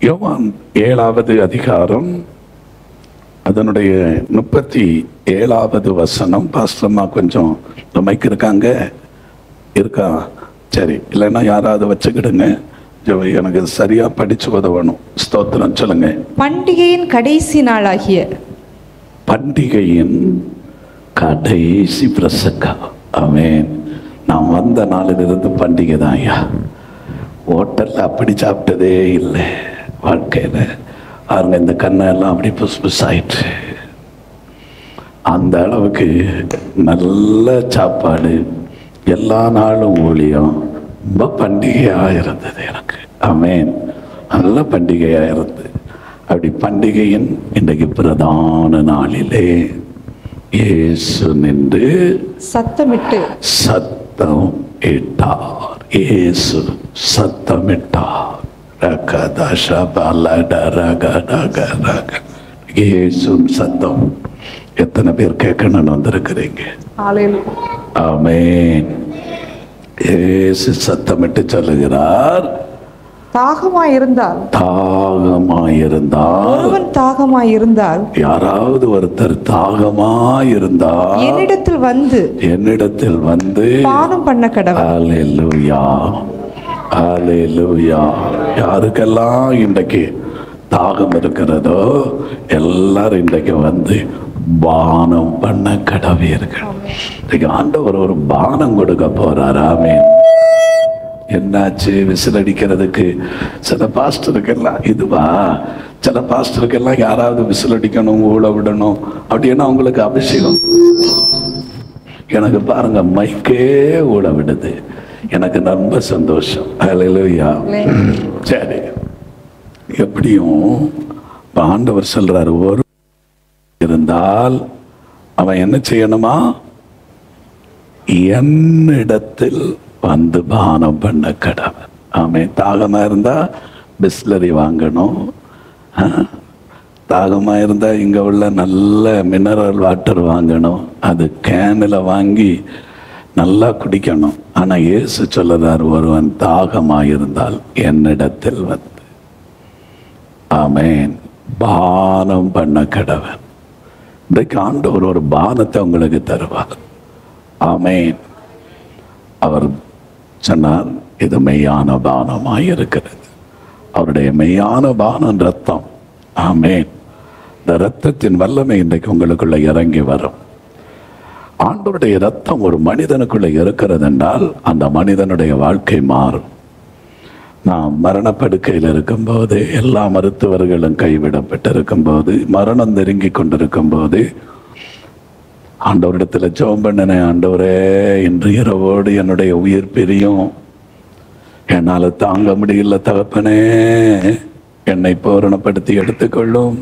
யோவான் 7வது அதிகாரம் அதனுடைய 37வது வசனம். பாஸ்டர்மா கொஞ்சம் மைக் இருக்காங்க இருக்கா? சரி, இல்லைன்னா யாராவது வச்சுக்கிடுங்க. எனக்கு சரியா படிச்சு உதவணும். ஸ்தோத்திரம் சொல்லுங்க. பண்டிகையின் கடைசி நாளாகிய பண்டிகையின் கடைசி பிரசங்கம். ஆமென். நான் வந்த நாளிலிருந்து பண்டிகை தான் ஐயா. ஹோட்டல்ல அப்படி சாப்பிட்டதே இல்லை வாழ்க்கையில. பாருங்க, இந்த கண்ணெல்லாம் அப்படி புஸ் புஸ் ஆயிட்டு. அந்த அளவுக்கு நல்ல சாப்பாடு, எல்லா நாளும் ஊழியம், ரொம்ப பண்டிகையாக இருந்தது எனக்கு. ஆமென். நல்ல பண்டிகையாக இருந்தது. அப்படி பண்டிகையின் இன்றைக்கு பிரதான நாளிலே இயேசு நின்று சத்தமிட்டு சத்தம் இட்டார். இயேசு சத்தமிட்டார். இயேசு சத்தம். எத்தனை பேர் கேட்கணும்னு வந்திருக்கிறீங்க? ஆமென். இயேசு சத்தமிட்டு சொல்லுகிறார், தாகமாயிருந்தால் ஒருவன் தாகமாயிருந்தால், யாராவது ஒருத்தர் தாகமாயிருந்தால் என்னிடத்தில் வந்து பானம் பண்ண கடவன். அல்லேலூயா, அல்லேலூயா. யாருக்கெல்லாம் இன்றைக்கு தாகம் இருக்கிறதோ எல்லாரும் இன்றைக்கு வந்து பானம் பண்ண கடவீர்கள். இன்றைக்கு ஆண்டவர் ஒரு பானம் கொடுக்க போறார். ஆமென். என்னாச்சு? விசில் அடிக்கிறதுக்கு சில பாஸ்டருக்கெல்லாம் இதுவா? சில பாஸ்டருக்கெல்லாம் யாராவது விசில் அடிக்கணும், ஊழ விடணும் அப்படின்னா அவங்களுக்கு அபிஷேகம். எனக்கு பாருங்க, மைக்கே ஊழ விடுது. எனக்கு ரொம்ப சந்தோஷம். அல்லேலூயா. சரி, எப்படியும் ஆண்டவர் சொல்றாரு, ஒரு இருந்தால் அவன் என்ன செய்யணுமா? என்னிடத்தில் வந்து பானம் பண்ண கடவன். ஆமென். தாகமா இருந்தா பிஸ்லரி வாங்கணும். தாகமா இருந்தா இங்க உள்ள நல்ல மினரல் வாட்டர் வாங்கணும். அது கேனில் வாங்கி நல்லா குடிக்கணும். ஆனா இயேசு சொல்லுறார், ஒருவன் தாகமாயிருந்தால் என்னிடத்தில் வந்து ஆமென் பானம் பண்ண கடவன். இன்றைக்கு ஆண்டவர் ஒரு பானத்தை உங்களுக்கு தருவார். ஆமென். அவர் சொன்னார், இது மெய்யான பானமாய் இருக்கிறது. அவருடைய மெய்யான பானம் ரத்தம். ஆமென். இந்த ரத்தத்தின் வல்லமை இன்றைக்கு உங்களுக்குள்ள இறங்கி வரும். ஆண்டவருடைய ரத்தம் ஒரு மனிதனுக்குள்ள இருக்கிறது என்றால் அந்த மனிதனுடைய வாழ்க்கை மாறும். நான் மரணப்படுக்கையில் இருக்கும்போது, எல்லா மருத்துவர்களும் கைவிடப்பட்டிருக்கும் போது, மரணம் நெருங்கி கொண்டிருக்கும் போது ஆண்டவரிடத்துல ஜெபம் பண்ணினேன். ஆண்டவரே, இன்று இரவோடு என்னுடைய உயிர் பிரியும், என்னால தாங்க முடியல தகப்பனே, என்னை பூரணப்படுத்தி எடுத்துக்கொள்ளும்.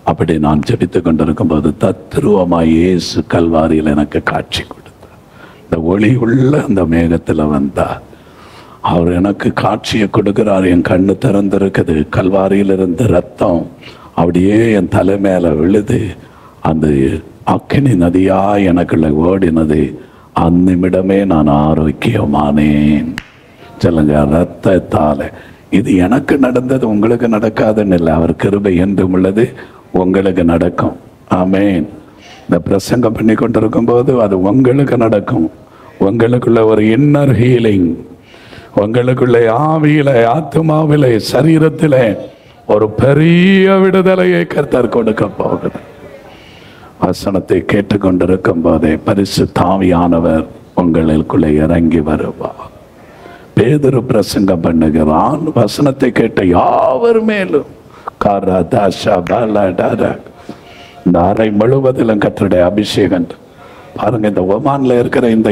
அப்படி நான் ஜெபித்துக் கொண்டிருக்கும் போது தத்ரூபமாய் இயேசு கல்வாரியில் எனக்கு காட்சி கொடுத்தார். இந்த ஒளி உள்ள அந்த மேகத்துல வந்தார். அவர் எனக்கு காட்சியை கொடுக்கிறார். என் கண்ணு திறந்திருக்குது. கல்வாரியில் இருந்த ரத்தம் அப்படியே என் தலை மேல விழுது. அந்த அக்கினி நதியா எனக்குள்ள ஓடினது. அந்நிமிடமே நான் ஆரோக்கியமானேன். சொல்லுங்க, ரத்தத்தால. இது எனக்கு நடந்தது, உங்களுக்கு நடக்காதுன்னு இல்லை. அவர் கிருபை என்றும் உள்ளது, உங்களுக்கு நடக்கும். ஆமென். இந்த பிரசங்கம் பண்ணி கொண்டிருக்கும் போது அது உங்களுக்கு நடக்கும். உங்களுக்குள்ள ஒரு இன்னர் ஹீலிங், உங்களுக்குள்ளே ஆவியிலே, ஆத்மாவிலே, சரீரத்திலே ஒரு பெரிய விடுதலையை கர்த்தர் கொடுக்க போகுது. வசனத்தை கேட்டுக்கொண்டிருக்கும் போதே பரிசுத்த ஆவியானவர் உங்களுக்குள்ளே இறங்கி வருவார். பேதுரு பிரசங்கம் பண்ணுகிறான். வசனத்தை கேட்ட யாவர் மேலும் இந்த அறை முழுவதிலும் கர்த்தருடைய அபிஷேகம். பாருங்க, இந்த ஒமான்ல இருக்கிற இந்த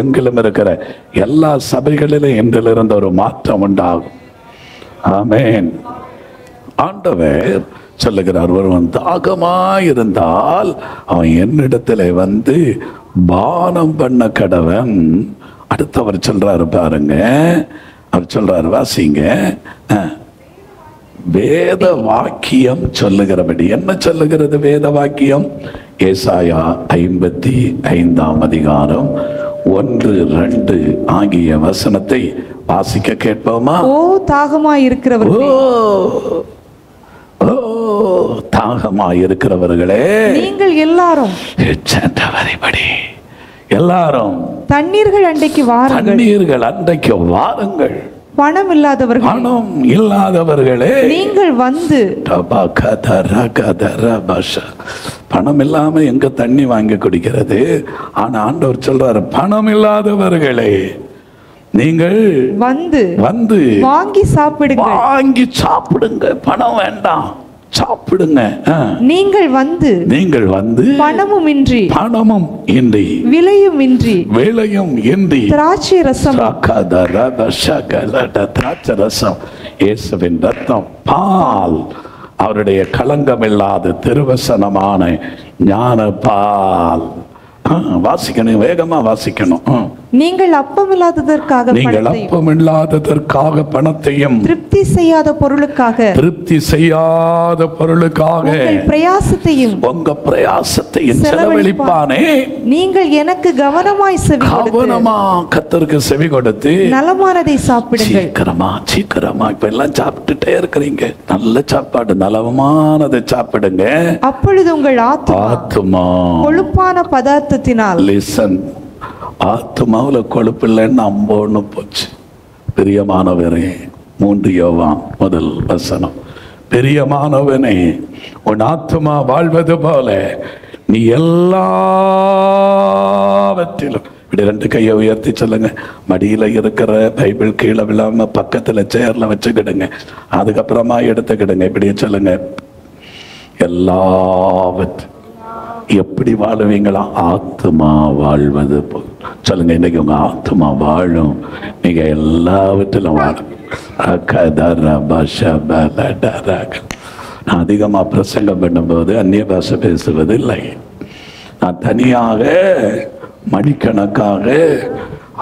எங்கிலும் இருக்கிற எல்லா சபைகளிலும் இன்றிலிருந்து ஒரு மாற்றம் உண்டாகும். ஆமென். ஆண்டவர் சொல்லுகிறார், ஒருவன் தாகமாயிருந்தால் அவன் என்னிடத்துல வந்து பானம் பண்ண கடவன். அடுத்தவர் சொல்றாரு பாருங்க, அவர் சொல்றாரு, வாசிங்க. வேத வாக்கியம் சொல்லுகிறபடி. என்ன சொல்லுகிறது வேத வாக்கியம்? ஏசாயா 55ஆம் அதிகாரம் 1, 2 ஆகிய வசனத்தை வாசிக்க கேட்போமா? ஓ தாகமாய் இருக்கிறவர்களே, தாகமாய் இருக்கிறவர்களே நீங்கள் எல்லாரும் சென்றவரைபடி எல்லாரும் தண்ணீர்கள் அண்டைக்கு வாருங்கள். தண்ணீர்கள் அண்டைக்கு வாருங்கள். பணம் இல்லாதவர்கள், பணம் இல்லாதவர்களே நீங்கள் வந்து. பணம் இல்லாம எங்க தண்ணி வாங்கி குடிக்கிறது? ஆனா ஆண்டவர் சொல்றாரு, பணம் இல்லாதவர்களே நீங்கள் வந்து வந்து வாங்கி சாப்பிடுங்க. வாங்கி சாப்பிடுங்க. பணம் வேண்டாம், சாப்பிடுங்க. நீங்கள் வந்து பணமும் இன்றி விலையும் இன்றி திராட்சை ரசம் திராட்சை ரசம், இயேசுவின் ரத்தம், பால், அவருடைய களங்கமில்லாத திருவசனமான ஞான பால். வாசிக்கணும், வேகமா வாசிக்கணும். நீங்கள் அப்பமில்லாததற்காக பணத்தையும் திருப்தி செய்யாத பொருளுக்காக உங்க பிரயாசத்தையும் செலவழிப்பானே. நீங்கள் எனக்கு கவனமாய் கர்த்தருக்கு செவி கொடுத்து நலமானதை சாப்பிடுங்கள். சீக்கிரமா இப்ப எல்லாம் சாப்பிட்டுட்டே இருக்கிறீங்க. நல்ல சாப்பாடு, நலமானதை சாப்பிடுங்க. அப்பொழுது உங்கள் ஆத்துமா கொழுப்பான பதார்த்தத்தினால் ஆத்மாவுல கொழுப்பு இல்லைன்னு அம்போன்னு போச்சு. பிரியமானவரே, 3 யோவான் 1 பிரியமானவனே, உன் ஆத்மா வாழ்வது போல நீ எல்லாவற்றிலும். இப்படி 2 கையை உயர்த்தி சொல்லுங்க. மடியில இருக்கிற பைபிள் கீழே விழாம பக்கத்துல சேர்ல வச்சுக்கிடுங்க. அதுக்கப்புறமா எடுத்துக்கிடுங்க. இப்படியே சொல்லுங்க, எல்லாவற்றையும். எப்படி வாழுவீங்களா? ஆத்மா வாழ்வது போல் சொல்லுங்க. இன்னைக்கு உங்க ஆத்மா வாழும். நீங்க எல்லாவற்றிலும் வாழும். நான் அதிகமா பிரசங்கம் பண்ணும்போது அந்நிய பாஷை பேசுவது இல்லை. நான் தனியாக மணிக்கணக்காக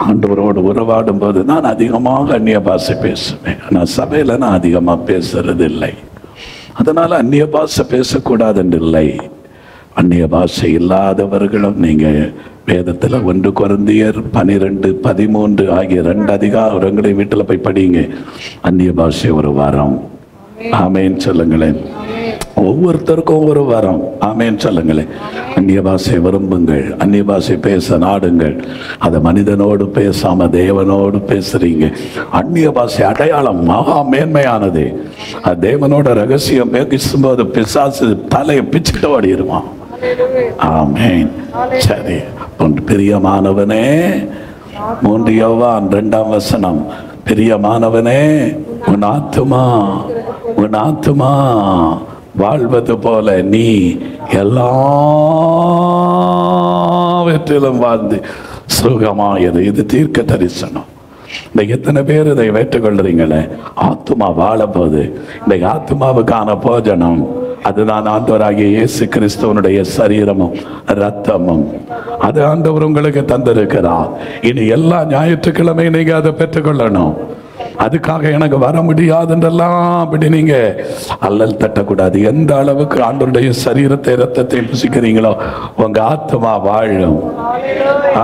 ஆண்டவரோடு உறவாடும் போது நான் அதிகமாக அந்நிய பாஷை பேசுவேன். ஆனால் சபையில நான் அதிகமா பேசுறது இல்லை. அதனால அந்நிய பாஷை பேசக்கூடாது என்று இல்லை. அந்நிய பாஷை இல்லாதவர்களும் நீங்க வேதத்துல 1 கொரிந்தியர் 12-13 ஆகிய 2 அதிகாரங்களை வீட்டுல போய் படிங்க. அந்நிய பாஷை ஒரு வரம். ஆமேன் சொல்லுங்களேன். ஒவ்வொருத்தருக்கும் ஒரு வரம். ஆமேன் சொல்லுங்களேன். அந்நிய பாஷை விரும்புங்கள். அந்நிய பாஷை பேச நாடுங்கள். அதை மனிதனோடு பேசாம தேவனோடு பேசுறீங்க. அந்நிய பாஷை அடையாளம் மகா மேன்மையானது. அது தேவனோட ரகசியம் பேசும்போது பிசாசு தலையை பிச்சுட்டு ஓடிடுவான். ஆமேன். சரி, பிரியமானவனே, 3 யோவான் 2 பிரியமானவனே, உன் ஆத்துமா வாழ்வது போல நீ எல்லாவற்றிலும் வாழ்ந்து சுகமாயது. இது தீர்க்க தரிசனம். இந்த எத்தனை பேர் இதை ஏற்றுக்கொள்றீங்களே? ஆத்துமா வாழ போது இந்த ஆத்துமாவுக்கான போஜனம் அதுதான் ஆண்டவராகிய இயேசு கிறிஸ்துவனுடைய சரீரமும் ரத்தமும். அது ஆண்டவர் உங்களுக்கு தந்திருக்கிறார். இனி எல்லா ஞாயிற்றுக்கிழமை நீங்க அதை பெற்றுக்கொள்ளணும். அதுக்காக எனக்கு வர முடியாது என்றெல்லாம் அப்படி நீங்க அல்லல் தட்டக்கூடாது. எந்த அளவுக்கு ஆண்டவருடைய சரீரத்தை ரத்தத்தை புசிக்கிறீங்களோ உங்க ஆத்மா வாழும்.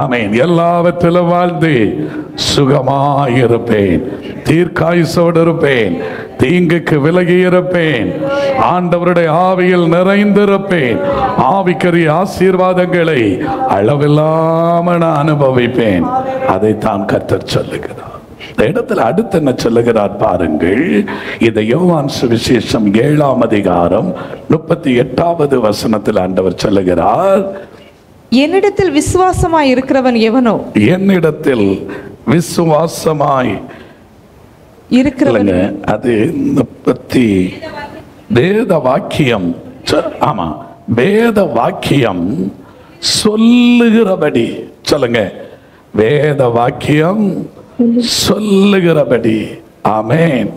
ஆமேன். எல்லாவற்றிலும் வாழ்ந்து சுகமாயிருப்பேன், தீர்க்காயுசோடு இருப்பேன், தீங்குக்கு விலகி இருப்பேன், ஆண்டவருடைய ஆவியில் நிறைந்திருப்பேன், ஆவிக்கரிய ஆசீர்வாதங்களை அளவில்லாம நான் அனுபவிப்பேன். அதைத்தான் கர்த்தர் சொல்லுகிறார். இந்த இடத்துல அடுத்து என்ன சொல்லுகிறார் பாருங்கள். இதை யோவான் சுவிசேஷம் 7 அதிகாரம் 38 ஆண்டவர் சொல்லுகிறார், என்னிடத்தில் விசுவாசமாய் இருக்கிறவன் எவனோ, என்னிடத்தில் விசுவாசமாய் இருக்கிறவன். அது பத்தி வேத வாக்கியம். ஆமா, வேத வாக்கியம் சொல்லுகிறபடி சொல்லுங்க. வேத வாக்கியம் சொல்லுகிறபடி. ஆமேன்.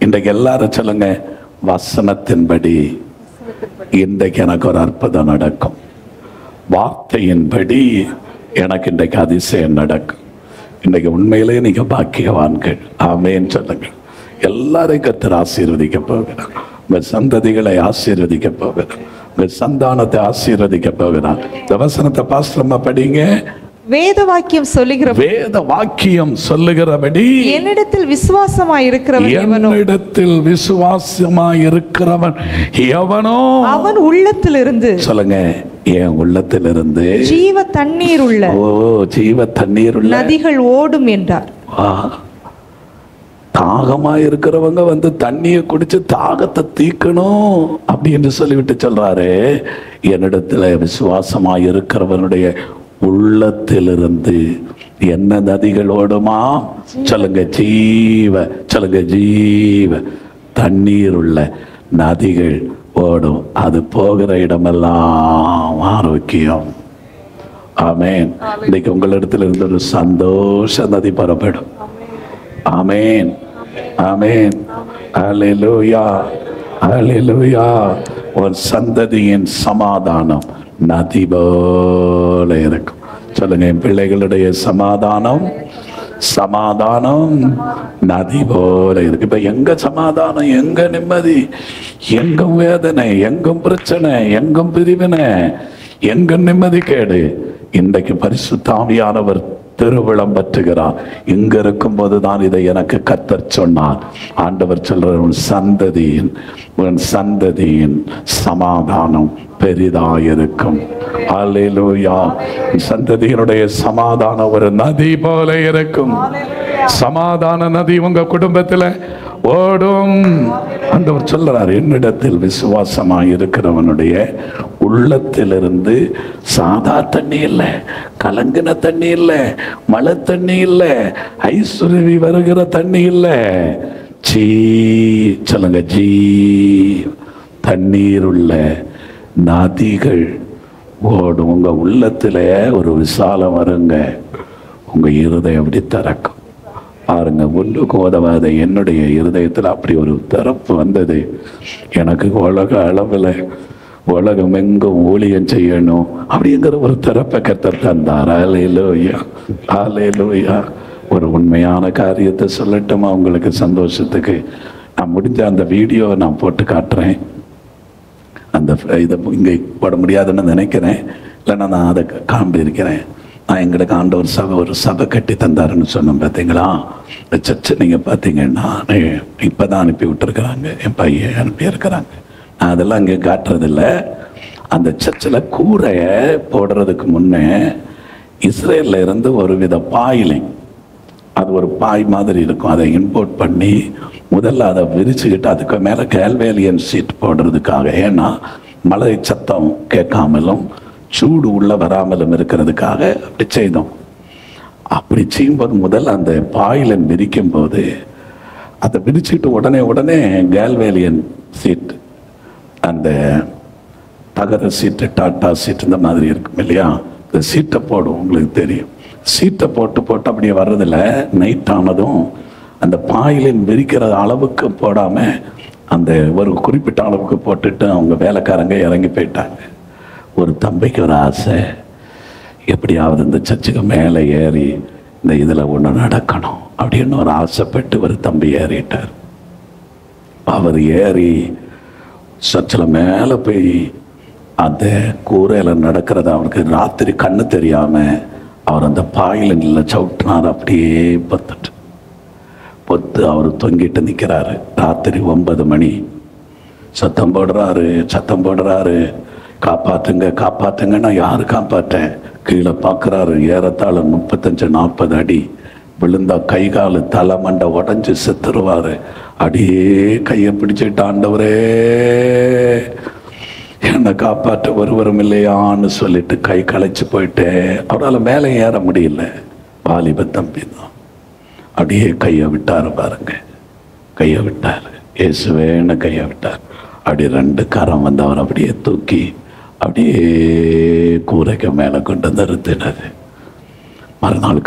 இன்றைக்கு எல்லாரும் சொல்லுங்க, வசனத்தின்படி இன்றைக்கு எனக்கு ஒரு அற்புதம் நடக்கும். வார்த்தையின்படி எனக்கு இன்றைக்கு அதிசயம் நடக்கும். இன்றைக்கு உண்மையிலேயே நீங்க பாக்கியவான்கள். ஆமேன் சொல்லுங்க. எல்லாரையும் கர்த்தர் ஆசீர்வதிக்க போகிறார். உங்க சந்ததிகளை ஆசீர்வதிக்க போகிறார். உங்க சந்தானத்தை ஆசீர்வதிக்க போகிறார். இந்த வசனத்தை பாஸ்டர்மா படிங்க. வேத வாக்கியம் சொல்லுகிற வேத வாக்கியம் சொல்லுகிறபடி என்னிடத்தில் விசுவாசமாய் இருக்கிறவன் எவனோ என்னிடத்தில் விசுவாசமாய் இருக்கிறவன் எவனோ அவன் உள்ளத்திலிருந்து சொல்லுங்க, என் உள்ளத்திலிருந்து ஜீவ தண்ணீர் உள்ள ஜீவ தண்ணீர் உள்ள நதிகள் ஓடும் என்றார். தாகமா இருக்கிறவங்க வந்து தண்ணியை குடிச்சு தாகத்தை தீக்கணும் அப்படி என்று சொல்லிவிட்டு சொல்றாரு. என்னிடத்துல விசுவாசமாய் இருக்கிறவனுடைய உள்ளத்திலிருந்து என்ன நதிகள் ஓடுமா? சொல்லுங்க, ஜீவ, சொல்லுங்க, ஜீவ தண்ணீர் உள்ள நதிகள் ஓடும். அது போகிற இடமெல்லாம் ஆரோக்கியம். ஆமேன். இன்னைக்கு உங்களிடத்தில் இருந்து ஒரு சந்தோஷ நதி புறப்படும். ஆமேன், ஆமேன், அல்லேலூயா, அல்லேலூயா. ஒரு சந்ததியின் சமாதானம் நதி போல இருக்கும். சொல்லுங்க, என் பிள்ளைகளுடைய சமாதானம், சமாதானம் நதி போல இருக்கு. இப்ப எங்க சமாதானம், எங்க நிம்மதி, எங்கும் வேதனை, எங்கும் பிரச்சனை, எங்கும் பிரிவினை, எங்க நிம்மதி கேடு. இன்றைக்கு பரிசுத்த ஆவியானவர் திருவிழம் பற்றுகிறார். இங்க இருக்கும் போதுதான் இதை எனக்கு கர்த்தர் சொன்னார். ஆண்டவர் சொல்றார், உன் சந்ததியின் சமாதானம் பெரிதாயிருக்கும். அல்லேலூயா. சந்ததியினுடைய சமாதானம் ஒரு நதி போல இருக்கும். சமாதான நதி உங்க குடும்பத்துல ஓடும். ஆண்டவர் சொல்றார், என்னிடத்தில் விசுவாசமாய் இருக்கிறவனுடைய உள்ளத்திலிருந்து சாதா தண்ணி இல்ல, கலங்கின தண்ணி இல்ல, மழை தண்ணி இல்ல, ஐஸ்வர்ய வருகிற தண்ணி இல்ல, சொல்லுங்க, தண்ணீர் உள்ள நதிகள் ஓடும். உங்க உள்ளத்துல ஒரு விசாலம் வருங்க, உங்க இருதயம் அப்படி திறக்கும். பாருங்க, ஒன்றுக்கு உதவாத என்னுடைய இருதயத்தில் அப்படி ஒரு திறப்பு வந்தது. எனக்கு உலக அளவில் உலகம் எங்கும் ஊழியம் செய்யணும் அப்படிங்கிற ஒரு திறப்பை கர்த்தர் தந்தார். அல்லேலூயா, அல்லேலூயா. ஒரு உண்மையான காரியத்தை சொல்லட்டுமா உங்களுக்கு சந்தோஷத்துக்கு? நான் முடிஞ்ச அந்த வீடியோவை நான் போட்டு காட்டுறேன். அந்த இதை இங்கே போட முடியாதுன்னு நினைக்கிறேன், இல்லைன்னா நான் அதை காண்பிருக்கிறேன். நான் எங்களுக்கு ஆண்டவர் ஒரு சபை கட்டி தந்தாருன்னு சொன்னோம் பார்த்தீங்களா? இந்த சர்ச்சை நீங்கள் பார்த்தீங்கன்னா இப்போ தான் அனுப்பி விட்டுருக்குறாங்க, என் பையன் அனுப்பியிருக்கிறாங்க. நான் அதெல்லாம் அங்கே காட்டுறதில்ல. அந்த சர்ச்சில் கூரையை போடுறதுக்கு முன்னே இஸ்ரேலில் இருந்து ஒரு வித பாயிலை, அது ஒரு பாய் மாதிரி இருக்கும், அதை இம்போர்ட் பண்ணி முதல்ல அதை விரிச்சுக்கிட்டு அதுக்கு மேலே கேல்வேலியன் சீட் போடுறதுக்காக, ஏன்னா மழை சத்தம் கேட்காமலும் சூடு உள்ள வராமலும் இருக்கிறதுக்காக அப்படி செய்தோம். அப்படி செய்யும்போது முதல்ல அந்த பாயிலன் விரிக்கும் போது அதை விரிச்சுட்டு உடனே கேல்வேலியன் சீட், அந்த தகர சீட்டு, டாட்டா சீட் இந்த மாதிரி இருக்கும் இல்லையா, இந்த சீட்டை போடும். உங்களுக்கு தெரியும், சீட்டை போட்டு அப்படியே வர்றதில்ல. நைட் ஆனதும் அந்த பாயிலின் விரிக்கிற அளவுக்கு போடாம அந்த ஒரு குறிப்பிட்ட அளவுக்கு போட்டுட்டு அவங்க வேலைக்காரங்க இறங்கி போயிட்டாங்க. ஒரு தம்பிக்கு ஒரு ஆசை, எப்படியாவது இந்த சர்ச்சுக்கு மேலே ஏறி இந்த இதில் ஒன்று நடக்கணும் அப்படின்னு ஒரு ஆசைப்பட்டு ஒரு தம்பி ஏறிட்டார். அவர் ஏறி சர்ச்சில் மேலே போய் அந்த கூரையில் நடக்கிறத அவருக்கு ராத்திரி கண்ணு தெரியாமல் அவர் அந்த பாயிலில் சவுட்டினார். அப்படியே பொத்து அவர் தொங்கிட்டு நிற்கிறாரு. ராத்திரி 9 மணி. சத்தம் போடுறாரு, காப்பாத்துங்கன்னா யாரு காப்பாற்றேன்? கீழே பார்க்குறாரு, ஏறத்தாழ 35-40 அடி விழுந்தா கை காலு தலை மண்டை உடஞ்சி செத்துருவாரு. அடியே கையை பிடிச்சிட்டு, ஆண்டவரே என்னை காப்பாற்ற ஒருவரும் இல்லையான்னு சொல்லிட்டு கை களைச்சு போயிட்டு அவரால் மேலே ஏற முடியல. வாலிப தம்பி தான். அப்படியே கையை விட்டாரு பாருங்க, கையை விட்டாரு, இயேசுவேன்னு கையை விட்டார். அப்படி 2 கரம் வந்து அவர் அப்படியே தூக்கி அப்படியே கூரைக்கு மேலே கொண்டு நிறுத்தினது. மறுநாள்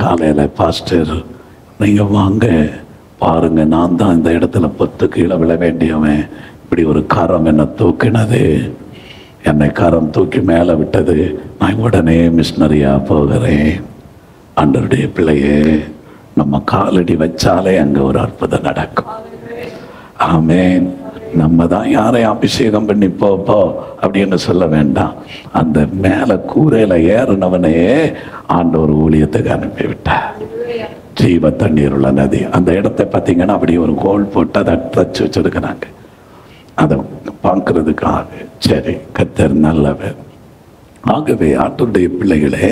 காலையில் பாஸ்டர், நீங்கள் வாங்க பாருங்க, நான் தான் இந்த இடத்துல 10 கீழே விழ வேண்டியவன். இப்படி ஒரு கரம் என்னை தூக்கினது, என்னை கரம் தூக்கி மேலே விட்டது. நான் உடனே மிஷினரியாக போகிறேன். ஆண்டவருடைய பிள்ளையே, நம்ம காலடி வச்சாலே அங்கே ஒரு அற்புதம் நடக்கும். ஆமேன். நம்ம தான் யாரையும் அபிஷேகம் பண்ணி போ அப்படின்னு சொல்ல வேண்டாம். அந்த மேல கூரையில ஏறினவனே ஆண்டவர் ஊழியத்துக்கு அனுப்பிவிட்டார். ஜீவ தண்ணீர் உள்ள நதி. அந்த இடத்தை பார்த்தீங்கன்னா அப்படி ஒரு கோல் போட்டு அதை தச்சு வச்சிருக்கிறாங்க அதை பார்க்கறதுக்காக. சரி, கர்த்தர் நல்லவர். ஆகவே ஆண்டவருடைய பிள்ளைகளே,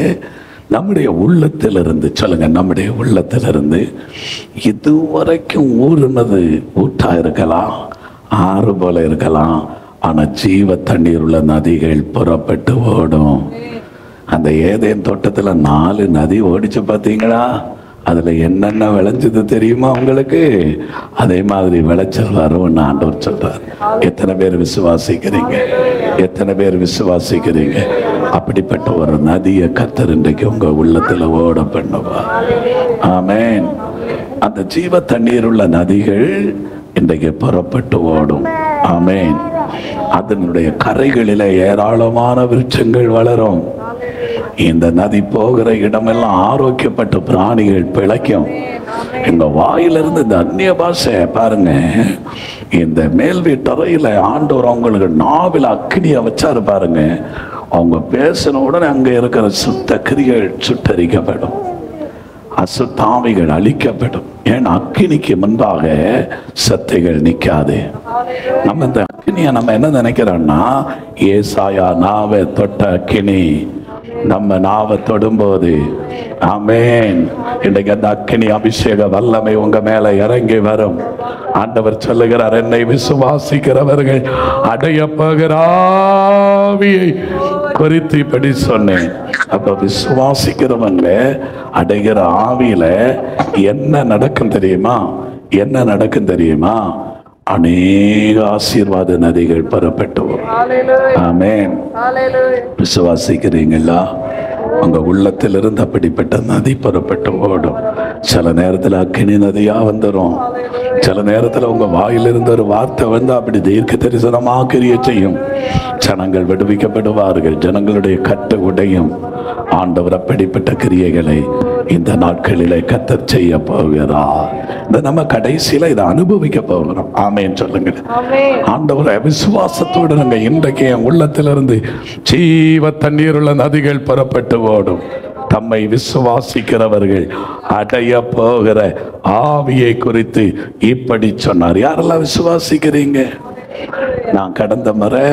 நம்முடைய உள்ளத்திலிருந்து சொல்லுங்க, நம்முடைய உள்ளத்திலிருந்து இதுவரைக்கும் ஊறுனது ஊற்றா இருக்கலாம், ஆறு போல இருக்கலாம், ஆனா ஜீவ தண்ணீர் உள்ள நதிகள் புறப்பட்டு ஓடும். அந்த ஏதேன் தோட்டத்துல 4 நதி ஓடிச்சு பார்த்தீங்களா? அதுல என்னென்ன விளைஞ்சது தெரியுமா உங்களுக்கு? அதே மாதிரி விளைச்சல் வரும்னு ஆண்டவர் சொல்றார். எத்தனை பேர் விசுவாசிக்கிறீங்க? எத்தனை பேர் விசுவாசிக்கிறீங்க? அப்படிப்பட்ட ஒரு நதியை கர்த்தர் இன்றைக்கு உங்க உள்ளத்துல ஓட பண்ணுவா. ஆமென். அந்த ஜீவ தண்ணீர் உள்ள நதிகள் இன்றைக்கு புறப்பட்டு ஓடும். ஆமென். அதனுடைய கரைகளில ஏராளமான விருட்சங்கள் வளரும். இந்த நதி போகிற இடமெல்லாம் ஆரோக்கியப்பட்ட பிராணிகள் பிழைக்கும். எங்க வாயிலிருந்து இந்த அந்நிய பாஷை பாருங்க, இந்த மேல் வீட்டறையில ஆண்டவர் அவங்களுக்கு நாவில் அக்கினியை வச்சாரு பாருங்க. அவங்க பேசின உடனே அங்க இருக்கிற சுத்த கிரிகள் சுட்டரிக்கப்படும், அசுத்தாமிகள் அழிக்கப்படும். ஏன்னா அக்கினிக்கு முன்பாக சத்தைகள் நிக்காது. நம்ம இந்த அக்கினியை நம்ம என்ன நினைக்கிறோம்னா, ஏசாயா நாவை தொட்ட அக்கினி நம்ம நாவை தொடும்போது, ஆமென், இன்றைக்கு அந்த அக்கினி அபிஷேக வல்லமை உங்க மேல இறங்கி வரும். ஆண்டவர் சொல்லுகிறார், என்னை விசுவாசிக்கிறவர்கள் அடைய போகிற ஆவியை குறித்து இப்படி சொன்னேன். அப்ப விசுவாசிக்கிறவங்க அடைகிற ஆவியில என்ன நடக்கும் தெரியுமா? என்ன நடக்கும் தெரியுமா? அநேக ஆசீர்வாத நதிகள் புறப்பட்டு வரும். ஆமென். விசுவாசிக்கிறீங்களா? உங்க உள்ளத்திலிருந்து அப்படிப்பட்ட நதி புறப்பட்டு ஓடும். சில நேரத்துல அக்கினி நதியா வந்துடும். சில நேரத்துல உங்க வாயிலிருந்து ஒரு வார்த்தை வந்து அப்படி தீர்க்க தரிசனமா கிரியை செய்யும். ஜனங்கள் விடுவிக்கப்படுவார்கள். ஜனங்களுடைய கட்டு உடையும். ஆண்டவர் அப்படிப்பட்ட கிரியைகளை இந்த நாட்களிலே கர்த்தர் செய்ய போகிறார். இந்த நம்ம கடைசியில இதை அனுபவிக்க போகிறோம். ஆமென் சொல்லுங்க. ஆண்டவரை விசுவாசத்தோடு நாங்க இன்றைக்கு என் உள்ளத்திலிருந்து ஜீவ தண்ணீர் உள்ள நதிகள் புறப்பட்டு ஓடும். தம்மை விசுவாசிக்கிறவர்கள் அடைய போகிற ஆவியை குறித்து இப்படி சொன்னார். யாரெல்லாம் விசுவாசிக்கிறீங்க? நான் கடந்த முறை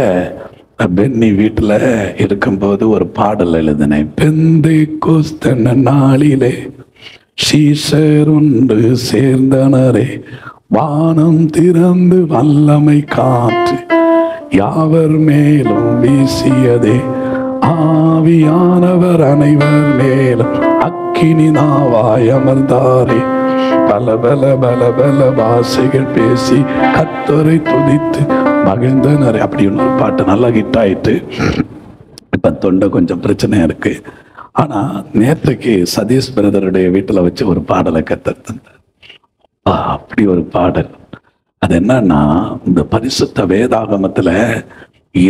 பென்னி வீட்டுல இருக்கும்போது ஒரு பாடல் எழுதினேன். பெந்தைக்கோஸ்து நாளிலே சீஷர் ஒன்று சேர்ந்தனரே, வானம் திறந்து வல்லமை காற்று யாவர் மேலும் வீசியதே, ஆவியானவர் அனைவர் மேலும் அக்கினி நாவாய் அமர்ந்தாரே, பல பல பல பல பாஷைகள் பேசி கர்த்தரை துதித்து மகிழ்ந்தனர். அப்படின்னு ஒரு பாட்டு நல்லா ஹிட் ஆயிட்டு. இப்ப தொண்டை கொஞ்சம் பிரச்சனையா இருக்கு. ஆனா நேற்றுக்கு சதீஷ் பிரதருடைய வீட்டுல வச்சு ஒரு பாடலை கர்த்தர் தந்தார். அப்படி ஒரு பாடல். அது என்னன்னா, இந்த பரிசுத்த வேதாகமத்துல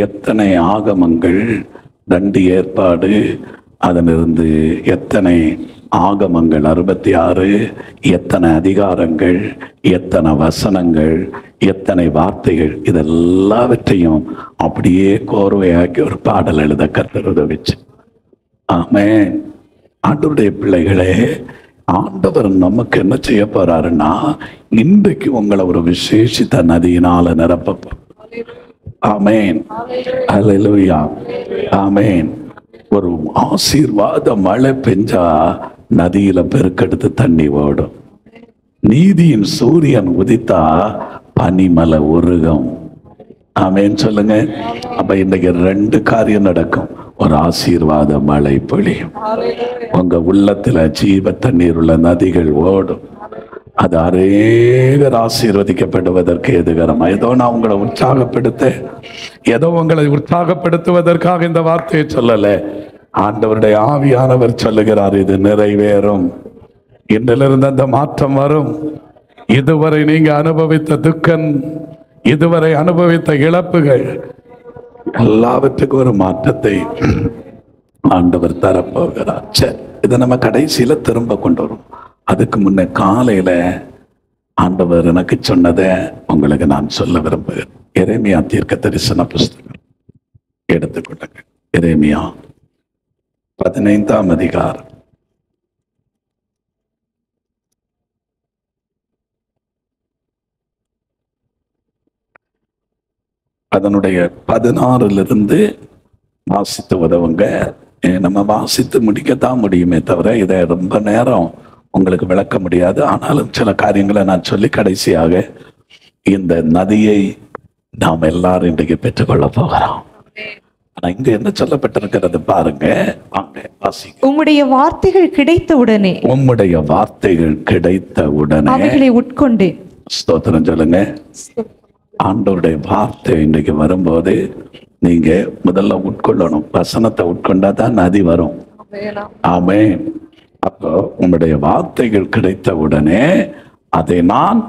எத்தனை ஆகமங்கள், தண்டி ஏற்பாடு, அதிலிருந்து எத்தனை ஆகமங்கள் 66, எத்தனை அதிகாரங்கள், எத்தனை வசனங்கள், எத்தனை வார்த்தைகள், இதெல்லாவற்றையும் அப்படியே கோர்வையாக்கி ஒரு பாடல் எழுத கர்த்தர் உதவிச்சு. ஆமென். ஆண்டவருடைய பிள்ளைகளே, ஆண்டவர் நமக்கு என்ன செய்ய போறாருன்னா, இன்றைக்கு உங்களை ஒரு விசேஷித்த நதியினால நிரப்ப போறார். ஆமென். அல்லேலூயா. ஆமென். ஒரு ஆசீர்வாத மழை பெஞ்சா நதியில பெருக்கெடுத்து தண்ணி ஓடும். நீதியின் சூரியன் உதித்தா பனிமலை உருகும். ஆமென் சொல்லுங்க. அப்ப இன்னைக்கு 2 காரியம் நடக்கும். ஒரு ஆசீர்வாத மழை பொழியும். உங்க உள்ளத்துல ஜீவ தண்ணீர் உள்ள நதிகள் ஓடும். அது அநேகர் ஆசீர்வதிக்கப்படுவதற்கு எதுகரமா. ஏதோ நான் உங்களை உங்களை உற்சாகப்படுத்துவதற்காக இந்த வார்த்தையை சொல்லல. ஆண்டவருடைய ஆவியானவர் சொல்லுகிறார், இது நிறைவேறும். இன்றிலிருந்து அந்த மாற்றம் வரும். இதுவரை நீங்க அனுபவித்த துக்கம், இதுவரை அனுபவித்த இழப்புகள் எல்லாவற்றுக்கும் ஒரு மாற்றத்தை ஆண்டவர் தரப்போகிறார். சரி, இதை நம்ம கடைசியில திரும்ப கொண்டு வரும். அதுக்கு முன்ன காலையில ஆண்டவர் எனக்கு சொன்னதை உங்களுக்கு நான் சொல்ல விரும்புகிறேன். எரேமியா தீர்க்க தரிசன புஸ்தகம் எடுத்துக்கொள்ளுங்க. எரேமியா 15ஆம் அதிகாரம் அதனுடைய 16 வாசித்து உதவுங்க. நம்ம வாசித்து முடிக்கத்தான் முடியுமே தவிர இதை ரொம்ப நேரம் உங்களுக்கு விளக்க முடியாது. ஆனாலும் சில காரியங்களை நான் சொல்லி கடைசியாக இந்த நதியை நாம் எல்லாரும் இன்றைக்கு பெற்றுக்கொள்ள போகிறோம். ஆனா இங்க என்ன சொல்லப்பட்டிருக்கிறது பாருங்க, வாங்க வாசிங்க. உம்முடைய வார்த்தைகள் கிடைத்த உடனே, உம்முடைய வார்த்தைகள் கிடைத்த உடனே அவைகளை உட்கொண்டேன். ஸ்தோத்திரம் சொல்லுங்க. ஆண்டவருடைய வார்த்தை இன்றைக்கு வரும்போது நீங்க முதல்ல உட்கொள்ளணும். வசனத்தை உட்கொண்டா தான் நதி வரும். ஆமென். அப்போ உம்முடைய வார்த்தைகள் கிடைத்த உடனே அதை நான்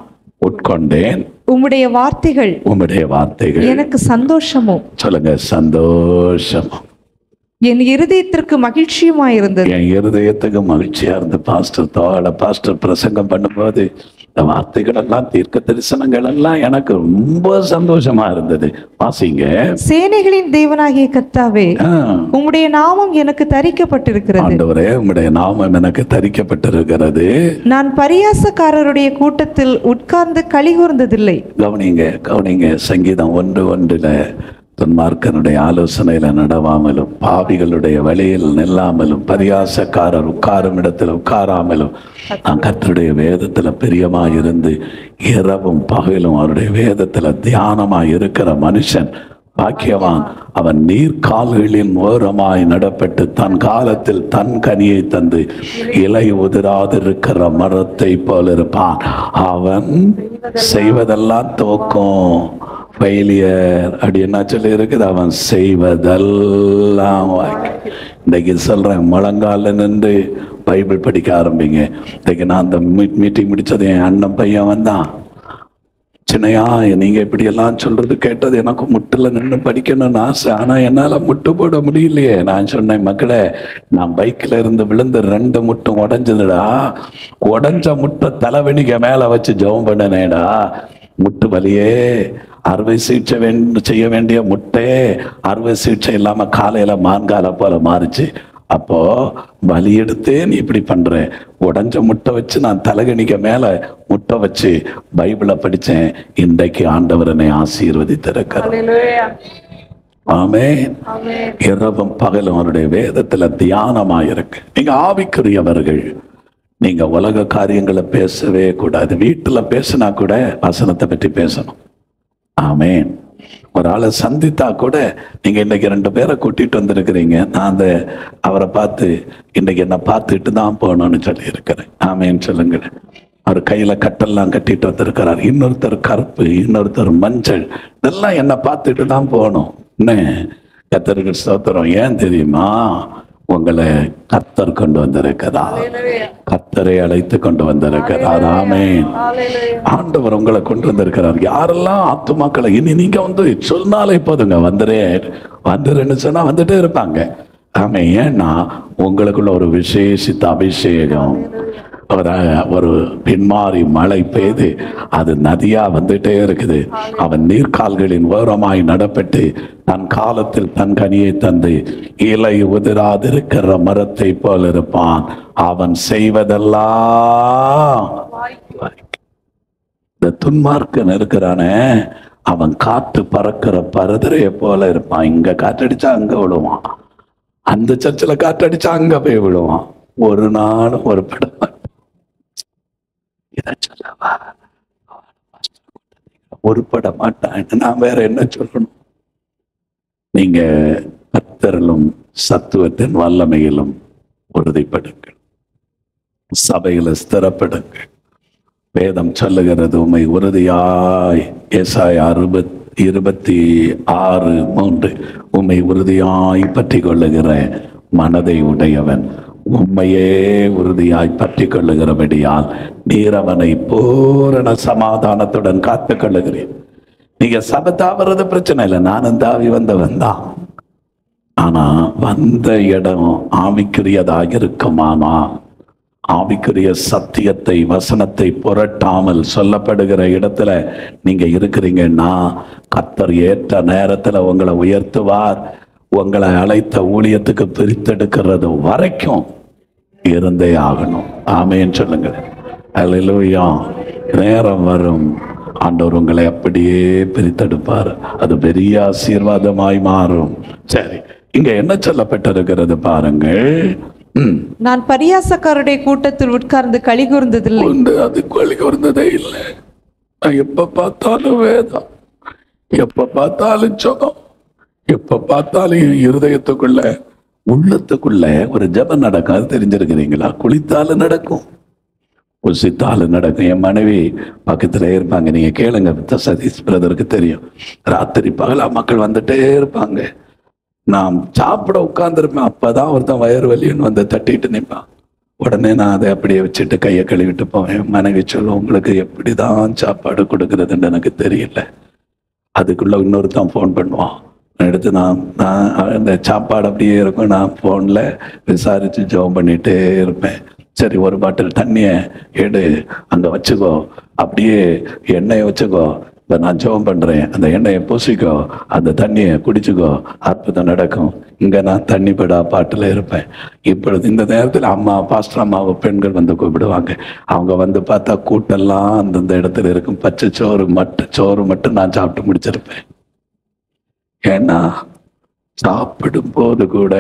உட்கொண்டேன். உம்முடைய வார்த்தைகள், உம்முடைய வார்த்தைகள் எனக்கு சந்தோஷமும், சொல்லுங்க, சந்தோஷமும், என் இருதயத்திற்கு மகிழ்ச்சியுமாயிருந்தது. என் இருதயத்துக்கு மகிழ்ச்சியா இருந்து பாஸ்டர் பிரசங்கம் பண்ணும்போது இந்த வார்த்தைகள் எல்லாம் தீர்க்க தரிசனங்கள் எல்லாம் எனக்கு ரொம்ப சந்தோஷமா இருந்தது. வாசிங்க. சேனைகளின் தேவனாகிய கர்த்தாவே, உம்முடைய நாமம் எனக்கு தரிக்கப்பட்டிருக்கிறது. ஆண்டவரே, உம்முடைய நாமம் எனக்கு தரிக்கப்பட்டிருக்கிறது. நான் பரியாசக்காரருடைய கூட்டத்தில் உட்கார்ந்து களி கூர்ந்ததில்லை. கவனிங்க. சங்கீதம் 1:1 துன்மார்க்கனுடைய ஆலோசனையில நடவாமலும், பாவிகளுடைய வழியில் நில்லாமலும், பரியாசக்காரர் உட்காரும் இடத்துல உட்காராமலும், நான் கர்த்தருடைய வேதத்துல பிரியமாயிருந்து இரவும் பகலும் அவருடைய வேதத்துல தியானமாய் இருக்கிற மனுஷன் பாக்கியவான். அவன் நீர்கால்களின் ஓரமாய் நடப்பட்டு தன் காலத்தில் தன் கனியை தந்து இலை உதிராதிருக்கிற மரத்தை போல இருப்பான். அவன் செய்வதெல்லாம் தோக்கும். ஃபெயிலியர் அப்படி என்ன சொல்லி இருக்குது? அவன் செய்வதெல்லாம். இன்னைக்கு சொல்றேன், முழங்கால நின்று பைபிள் படிக்க ஆரம்பிங்க. இன்னைக்கு நான் அந்த மீட்டிங் முடிச்சது என் அண்ணன் பையன் வந்தான். சின்னையா, நீங்க இப்படி எல்லாம் சொல்றது கேட்டது எனக்கு முட்டுல நின்று படிக்கணும்னு ஆசை. ஆனா என்னால முட்டு போட முடியலையே. நான் சொன்னேன், மக்களே, நான் பைக்ல இருந்து விழுந்து 2 முட்டும் உடஞ்சதுடா. உடஞ்ச முட்டை தலைவணிக்க மேல வச்சு ஜெபம் பண்ணனேடா. முட்டு வலியே, அறுவை சிகிச்சை செய்ய வேண்டிய முட்டை அறுவை சிகிச்சை இல்லாம காலையில மான்கால போல மாறிச்சு. அப்போ வலி எடுத்து நீ இப்படி பண்ற. உடஞ்ச முட்டை வச்சு நான் தலைகணிக்க மேல முட்டை வச்சு பைபிளை படிச்சேன். இன்றைக்கு ஆண்டவர் என்னை ஆசீர்வதித்திருக்கிறார். ஆமென். இரவும் பகலும் அவருடைய வேதத்துல தியானமாயிருக்கு. நீங்க ஆவிக்குரியவர்கள். நீங்க உலக காரியங்களை பேசவே கூடாது. வீட்டுல பேசினா கூட வசனத்தை பற்றி பேசணும். ஆமென். ஒரு ஆளை சந்தித்தா கூட நீங்க இன்னைக்கு 2 பேரை கூட்டிட்டு வந்திருக்கிறீங்க. நான் அவரை பார்த்து இன்னைக்கு என்ன பார்த்துட்டு தான் போகணும்னு சொல்லி இருக்கிறேன். ஆமென் சொல்லுங்க. அவர் கையில கட்டெல்லாம் கட்டிட்டு வந்திருக்கிறார். இன்னொருத்தர் கருப்பு, இன்னொருத்தர் மஞ்சள். இதெல்லாம் என்ன பார்த்துட்டு தான் போகணும். என்ன கர்த்தருக்கு ஸ்தோத்திரம். ஏன் தெரியுமா? உங்களை கர்த்தர் கொண்டு வந்திருக்கிறார். கர்த்தரை அழைத்து கொண்டு வந்திருக்கிறார். ஆமென். ஆண்டவர் உங்களை கொண்டு வந்திருக்கிறார். யாரெல்லாம் ஆத்துமாக்களை இனி நீங்க சொன்னாலே போதுங்க, வந்துருன்னு சொன்னா வந்துட்டே இருப்பாங்க. ஆமென். ஏன்னா உங்களுக்குள்ள ஒரு விசேஷித்த அபிஷேகம், ஒரு பின்மாறி மழை பெய்து அது நதியா வந்துட்டே இருக்குது. அவன் நீர்கால்களின் ஓரமாய் நடப்பட்டு தன் காலத்தில் தன் கனியை தந்து இலை உதிராதிருக்கிற மரத்தை போல் இருப்பான். அவன் செய்வதெல்லாம். இந்த துன்மார்க்கன் இருக்கிறானே, அவன் காற்று பறக்கிற பரதரைய போல இருப்பான். இங்க காற்றடிச்சா அங்க விழுவான், அந்த சர்ச்சில் காற்றடிச்சா அங்க போய் விழுவான். ஒரு நாளும் ஒரு படம் ஒருபட மாட்டான். நான் வேற என்ன சொல்லணும்? நீங்க கர்த்தரிலும் சத்துவத்தின் வல்லமையிலும் உறுதிப்படுங்கள். சபையில ஸ்திரப்படுங்கள். வேதம் சொல்லுகிறது, உம்மை உறுதியாய், ஏசாயா 26:3, உம்மை உறுதியாய் பற்றி கொள்ளுகிற மனதை உடையவன் உம்மையே உறுதியாய் பற்றி கொள்ளுகிறபடியால் நீர் அவனை பூரண சமாதானத்துடன் காத்துக் கொள்ளுகிறேன். நீங்க சபத்தாவது பிரச்சனை இல்லை. நானும் தாவி வந்தவன் தான். ஆனா வந்த இடம் ஆவிக்குரியதாக இருக்குமானா ஆவிக்குரிய சத்தியத்தை, வசனத்தை புரட்டாமல் சொல்லப்படுகிற இடத்துல நீங்க இருக்கிறீங்கன்னா கர்த்தர் ஏற்ற நேரத்துல உங்களை உயர்த்துவார். உங்களை அழைத்த ஊழியத்துக்கு பிரித்தெடுக்கிறது வரைக்கும் இருந்தே ஆகணும். ஆமென் சொல்லுங்க. அல்லேலூயா. நேரம் வரும், ஆண்டவர் உங்களை அப்படியே பிரித்தெடுப்பார். அது பெரிய ஆசீர்வாதமாய் மாறும். சரி, இங்க என்ன சொல்லப்பட்டிருக்கிறது பாருங்கள். நான் பரியாசக்காரருடைய கூட்டத்தில் உட்கார்ந்து களி கூர்ந்ததில்லை. அது களி கூர்ந்ததே இல்லை. நான் எப்ப பார்த்தாலும் வேதம், எப்ப பார்த்தாலும் ஜெபம், எப்ப பார்த்தாலும் என் இருதயத்துக்குள்ள, உள்ளத்துக்குள்ள ஒரு ஜெபம் நடக்கும். அது தெரிஞ்சிருக்கிறீங்களா? குளித்தாலும் நடக்கும், புசித்தாலும் நடக்கும். என் மனைவி பக்கத்துல இருப்பாங்க. நீங்க கேளுங்க, சதீஷ் பிரதருக்கு தெரியும். ராத்திரி பகலா மக்கள் வந்துட்டே இருப்பாங்க. நான் சாப்பிட உட்கார்ந்துருப்பேன். அப்பதான் ஒருத்தன் வயிறு வலின்னு வந்து தட்டிட்டு நிற்பான். உடனே நான் அதை அப்படியே வச்சுட்டு கையை கழுவிட்டு போவேன். மனைவி சொல்லும், உங்களுக்கு எப்படிதான் சாப்பாடு கொடுக்கறதுன்னு எனக்கு தெரியல. அதுக்குள்ள இன்னொருத்தான் ஃபோன் பண்ணுவான். எடுத்து நான் அந்த சாப்பாடு அப்படியே இருக்கும். நான் ஃபோன்ல விசாரிச்சு ஜெபம் பண்ணிட்டே இருப்பேன். சரி, ஒரு பாட்டில் தண்ணிய எடு, அங்க வச்சுக்கோ, அப்படியே எண்ணெயை வச்சுக்கோ, நான் ஜெபம் பண்றேன், அந்த எண்ணெயை பூசிக்கோ, அந்த தண்ணியை குடிச்சுக்கோ, அற்புதம் நடக்கும். இங்க நான் தண்ணி படா பாட்டுல இருப்பேன். இப்பொழுது இந்த நேரத்தில் அம்மா, பாஸ்டர் அம்மாவை பெண்கள் வந்து கூப்பிடுவாங்க. அவங்க வந்து பார்த்தா கூட்டெல்லாம் அந்தந்த இடத்துல இருக்கும். பச்சை சோறு மட்டும் நான் சாப்பிட்டு முடிச்சிருப்பேன். ஏன்னா சாப்பிடும் போது கூட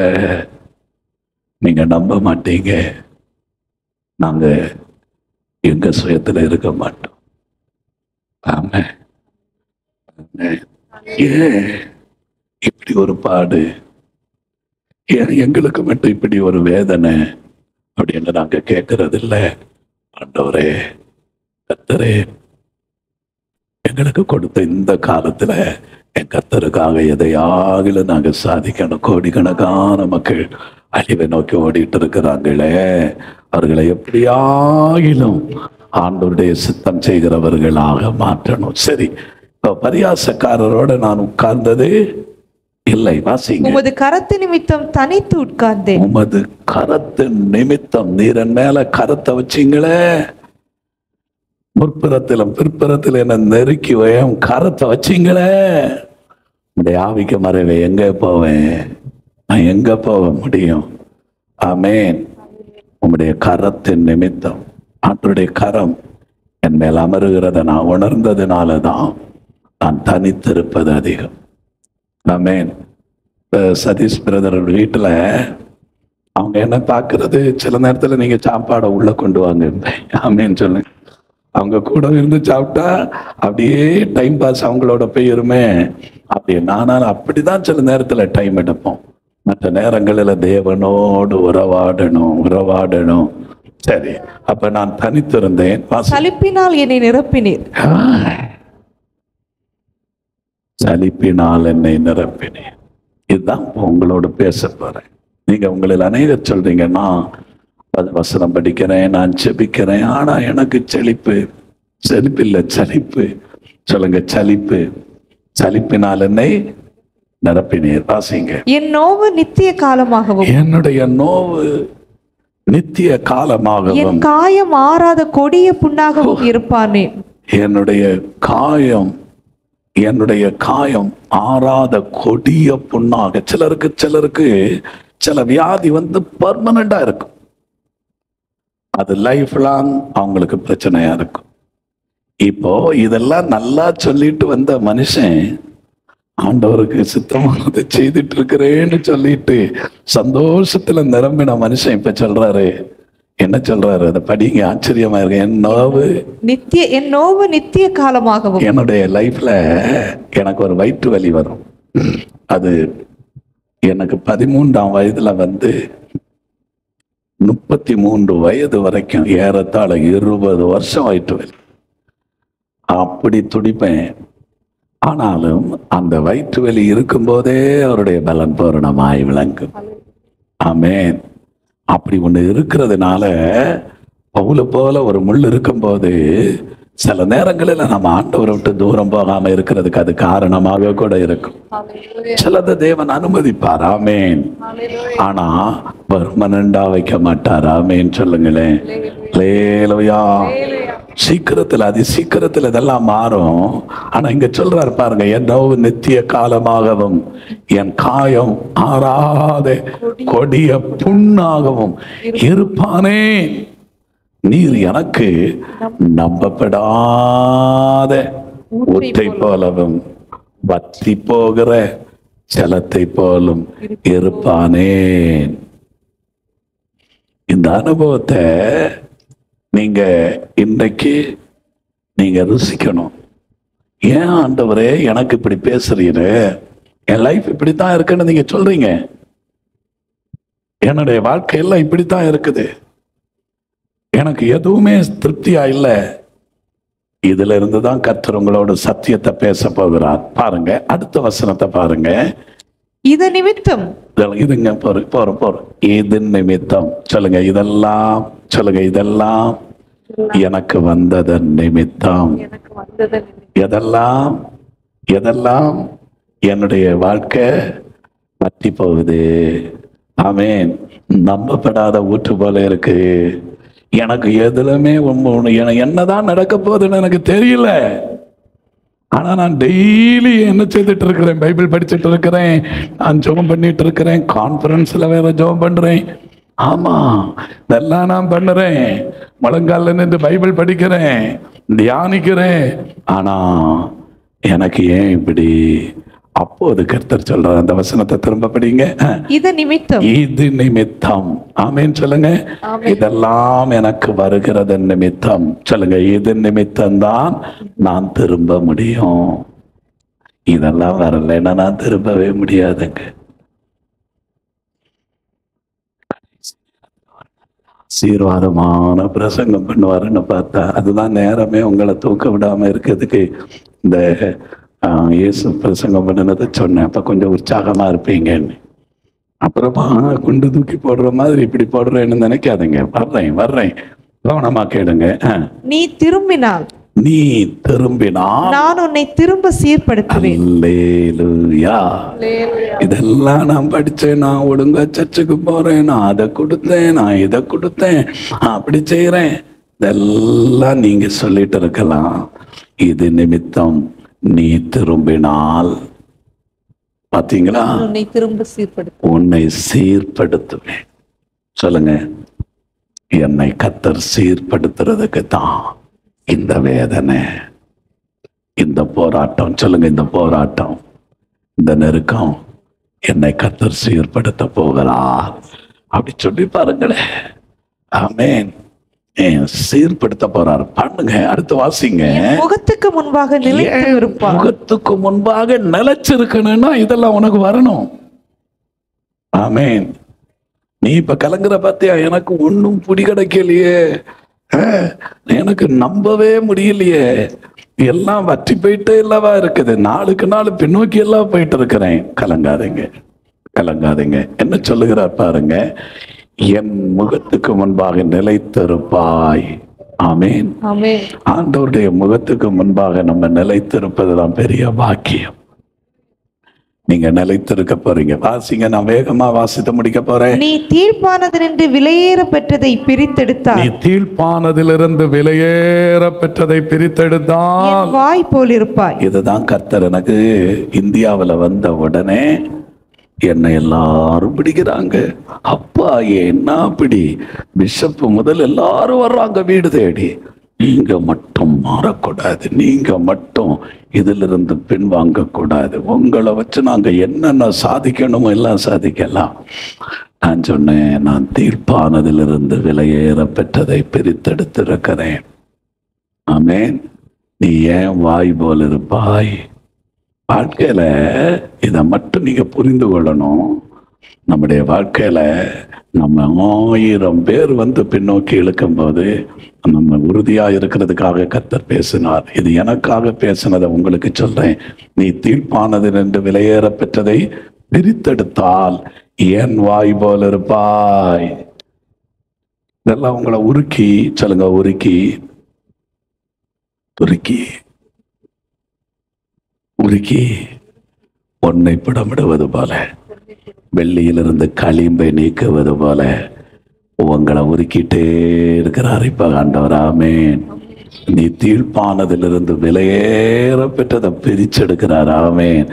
நீங்க நம்ப மாட்டீங்க, நாங்க எங்க சுயத்துல இருக்க மாட்டோம். ஆமா, ஏன் இப்படி ஒரு பாடு, ஏன் எங்களுக்கு மட்டும் இப்படி ஒரு வேதனை அப்படின்னு நாங்க கேட்கறது இல்ல. ஆண்டவரே, கர்த்தரே, எங்களுக்கு கொடுத்த இந்த காலத்துல என் கர்த்தருக்காக எதையாகிலும் நாங்க சாதிக்கணும். கோடிக்கணக்கான மக்கள் அழிவை நோக்கி ஓடிட்டு இருக்கிறாங்களே, அவர்களை எப்படியாகிலும் ஆண்டவருடைய சித்தம் செய்கிறவர்களாக மாற்றணும். சரி, பரியாசக்காரரோட நான் உட்கார்ந்தது இல்லை. வாசிங்க. உமது கரத்து நிமித்தம் தனித்து உட்கார்ந்தேன். உமது கரத்து நிமித்தம், நீர் என் மேல கரத்தை வச்சீங்களே, முற்புறத்திலும் பிற்புறத்தில் என்ன நெருக்கி வயம் கரத்தை வச்சீங்களே, உடைய ஆவிக்கு மறைவே எங்க போவேன்? நான் எங்க போக முடியும்? ஆமென். உம்முடைய கரத்தின் நிமித்தம், ஆண்டவருடைய கரம் என் மேல் அமருகிறத நான் உணர்ந்ததுனாலதான் நான் தனித்திருப்பது அதிகம். ஆமென். சதீஷ் பிரதர் வீட்டுல அவங்க என்ன பார்க்கறது, சில நேரத்துல நீங்க சாப்பாடை உள்ள கொண்டு வாங்க. ஆமென் சொல்லுங்க. அவங்க கூட இருந்து சாப்பிட்டா அப்படியே டைம் பாஸ் அவங்களோட போயிருமே. அப்படி நானாலும் அப்படிதான் சில நேரத்துல டைம் எடுப்போம். மற்ற நேரங்களில் தேவனோடு உறவாடணும். சரி, அப்ப நான் தனித்திருந்தேன். சலிப்பினால் என்னை நிரப்பினீர். சலிப்பினால் என்னை நிரப்பினேன். இதுதான் உங்களோட பேச போறேன். நீங்க உங்களில் அநேகர் சொல்றீங்கன்னா, வசனம் படிக்கிறேன், நான் செபிக்கிறேன், ஆனா எனக்கு செழிப்பு இல்ல, சலிப்பு. சொல்லுங்க, சலிப்பு. சலிப்பினால் என்னை நிரப்பினீர். வாசிங்க. என் நோவு நித்திய காலமாகவும், என்னுடைய நோவு நித்திய காலமாகவும், என் காயம் ஆறாத கொடிய புண்ணாகவும் இருப்பானே. என்னுடைய காயம் ஆறாத கொடிய புண்ணாக. சிலருக்கு சில வியாதி வந்து பர்மனண்டா இருக்கும். அது லைஃப் லாங் அவங்களுக்கு பிரச்சனையா இருக்கும். இப்போ இதெல்லாம் நல்லா சொல்லிட்டு வந்த மனுஷன், ஆண்டவருக்கு சித்தமானதை செய்துட்டு இருக்கிறேன்னு சொல்லிட்டு சந்தோஷத்துல நிரம்பின மனுஷன் இப்ப சொல்றாரு, என்ன சொல்றாரு? அதை படிங்க, ஆச்சரியமா இருக்கு. என் நோவு நித்திய காலமாகவும். என்னுடைய லைஃப்ல எனக்கு ஒரு வயிற்று வலி வரும். அது எனக்கு 13ஆம் வயதுல வந்து 33 வயது வரைக்கும் ஏறத்தாழ 20 வருஷம் வயிற்று வலி. அப்படி துடிப்பேன். ஆனாலும் அந்த வயிற்று வலி இருக்கும் போதே அவருடைய பலன் பூரணமாய் விளங்கும். ஆமென். அப்படி ஒண்ணு இருக்கிறதுனால, பவுல போல ஒரு முள் இருக்கும் போது சில நேரங்களில் நம்ம ஆண்டவரை விட்டு தூரம் போகாம இருக்கிறதுக்கு அது காரணமாக கூட இருக்கும். சிலதை தேவன் அனுமதிப்பார். ஆமேன். ஆனா பெர்மனண்டா வைக்க மாட்டார். ஆமேன் சொல்லுங்களேன். அல்லேலூயா. சீக்கிரத்தில் அதி சீக்கிரத்தில் இதெல்லாம் மாறும். ஆனா இங்க சொல்றாரு பாருங்க, என்னோ நித்திய காலமாகவும் என் காயம் ஆறாத கொடிய புண்ணாகவும் இருப்பானே. நீர் எனக்கு நம்பப்படாத ஊற்றை போலவும் வற்றி போகிற ஜலத்தை போலும் இருப்பானேன். இந்த அனுபவத்தை நீங்க இன்றைக்கு நீங்க ருசிக்கணும். ஏன் ஆண்டவரே எனக்கு இப்படி பேசுறீரு, என் லைஃப் இப்படித்தான் இருக்குன்னு நீங்க சொல்றீங்க, என்னுடைய வாழ்க்கையெல்லாம் இப்படித்தான் இருக்குது, எனக்கு எதுவுமே திருப்தியா இல்லை. இதுல இருந்துதான் கர்த்தர் உங்களோட சத்தியத்தை பேச போகிறார். பாருங்க அடுத்த வசனத்தை பாருங்க. இது நிமித்தம், இதுங்க போற இது நிமித்தம் சொல்லுங்க, இதெல்லாம் சொல்லுங்க, இதெல்லாம் எனக்கு வந்ததன் நிமித்தம். எதெல்லாம் எதெல்லாம் என்னுடைய வாழ்க்கை வற்றி போகுது. ஆமேன். நம்பப்படாத ஊற்று போல இருக்கு. எனக்கு எதுலுமே என்னதான் நடக்க போகுதுன்னு எனக்கு தெரியல. ஆனா நான் டெய்லி என்ன செய்துட்டு இருக்கிறேன், பைபிள் படிச்சுட்டு இருக்கிறேன், நான் ஜெபம் பண்ணிட்டு இருக்கிறேன், கான்ஃபரன்ஸ்ல வேற ஜெபம் பண்றேன். ஆமா, இதெல்லாம் நான் பண்ணுறேன். முழங்கால நின்று பைபிள் படிக்கிறேன், தியானிக்கிறேன். ஆனா எனக்கு ஏன் இப்படி? அப்போது கர்த்தர் சொல்றார், அந்த வசனத்தை திரும்ப படிங்க. இது நிமித்தம், இது நிமித்தம். ஆமேன் சொல்லுங்க. இதெல்லாம் எனக்கு வருகிறது நிமித்தம். சொல்லுங்க, இது நிமித்தம் தான் நான் திரும்ப முடியும். இதெல்லாம் வரலைன்னா நான் திரும்பவே முடியாதுங்க. ஆசீர்வாதமான பிரசங்கம் பண்ணுவாருன்னு பார்த்தா அதுதான் நேரமே உங்களை தூக்க விடாம இருக்கிறதுக்கு இந்த இயேசு பிரசங்கம் பண்ணினதை சொன்னேன். அப்ப கொஞ்சம் உற்சாகமா இருப்பீங்கன்னு. அப்புறமா குண்டு தூக்கி போடுற மாதிரி இப்படி போடுறேன்னு நினைக்காதீங்க. வர்றேன் கவனமா கேளுங்க. நீ திரும்பினால், நீ திரும்பினால் நான் உன்னை திரும்ப சீர்படுத்துவேன். அல்லேலூயா. இதெல்லாம் நான் படிச்சேன், நான் ஒழுங்கா சர்ச்சுக்கு போறேன், நான் அதை கொடுத்தேன், நான் இதை கொடுத்தேன், அப்படி செய்யறேன், இதெல்லாம் நீங்க சொல்லிட்டு இருக்கலாம். இது நிமித்தம் நீ திரும்பினால், பாத்தீங்களா, உன்னை திரும்ப சீர்படுத்து, உன்னை சீர்படுத்துவேன். சொல்லுங்க, என்னை கர்த்தர் சீர்படுத்துறதுக்கு தான் இந்த வேதனை, இந்த போராட்டம். சொல்லுங்க, இந்த போராட்டம், இந்த நெருக்கம் என்னை கர்த்தர் சீர்படுத்த போகிறார். அப்படி சொல்லி பாருங்களேன். ஆமேன். சீர்படுத்த போறார். பண்ணுங்க. அடுத்து வாசிங்க. முகத்துக்கு முன்பாக நிலைத்து இருப்பார். முகத்துக்கு முன்பாக நிலைச்சிருக்கணும்னா இதெல்லாம் உனக்கு வரணும். ஆமேன். நீ இப்ப கலங்குற பாத்தியா, எனக்கு ஒன்னும் புடி கிடைக்கலையே, எனக்கு நம்பவே முடியலையே, எல்லாம் வற்றி போயிட்டே இல்லவா இருக்குது, நாளுக்கு நாள் பின்னோக்கி எல்லாம் போயிட்டு இருக்கிறேன். கலங்காதீங்க, கலங்காதீங்க. என்ன சொல்லுகிறார் பாருங்க, என் முகத்துக்கு முன்பாக நிலைத்திருப்பாய். ஆமேன். ஆண்டவருடைய முகத்துக்கு முன்பாக நம்ம நிலைத்திருப்பதுதான் பெரிய பாக்கியம். நீங்க நிலைத்திருக்க போறீங்க. வாசிங்க, நான் வேகமா வாசித்து முடிக்க போறேன். நீ தீர்ப்பானதிலிருந்து விலையேற பெற்றதை பிரித்தெடுத்தால், நீ தீர்ப்பானதிலிருந்து விலையேற பெற்றதை பிரித்தெடுத்தால் வாய் போல் இருப்பாய். இதுதான் கர்த்தர் எனக்கு இந்தியாவில் வந்த உடனே என்னை எல்லாரும் பிடிக்கிறாங்க. அப்பா என்ன பிடி, பிஷப் முதல் எல்லாரும் வர்றாங்க வீடு தேடி. நீங்க மட்டும் மாறக்கூடாது, நீங்க மட்டும் இதிலிருந்து பின்வாங்க கூடாது, உங்களை வச்சு நாங்க என்னென்ன சாதிக்கணுமோ எல்லாம் சாதிக்கலாம். நான் சொன்னேன், நான் தீர்ப்பானதிலிருந்து விலையேற பெற்றதை பிரித்தெடுத்திருக்கிறேன். ஆமேன். நீ ஏன் வாய் போல் இருப்பாய்? வாழ்க்கையில இதை மட்டும் நீங்க புரிந்து கொள்ளணும். நம்முடைய வாழ்க்கையில நம்ம 1000 பேர் வந்து பின்னோக்கி இழுக்கும் போது நம்ம உறுதியா இருக்கிறதுக்காக கர்த்தர் பேசினார். இது எனக்காக பேசினதை உங்களுக்கு சொல்றேன். நீ தீர்ப்பானது என்று விலையேற பெற்றதை பிரித்தெடுத்தால் ஏன் வாய் போல் இருப்பாய்? இதெல்லாம் உங்களை உருக்கி, சொல்லுங்க, உருக்கி உருக்கி உருக்கி பொன்னை புடமிடுவது போல, வெள்ளியிலிருந்து களிம்பை நீக்குவது போல உங்களை உருக்கிட்டே இருக்கிறார் இப்ப ஆண்டவர். ஆமென். நீ தீழ்ப்பானதிலிருந்து விலையேற பெற்றதை பிரிச்செடுக்கிறார். ஆமென்.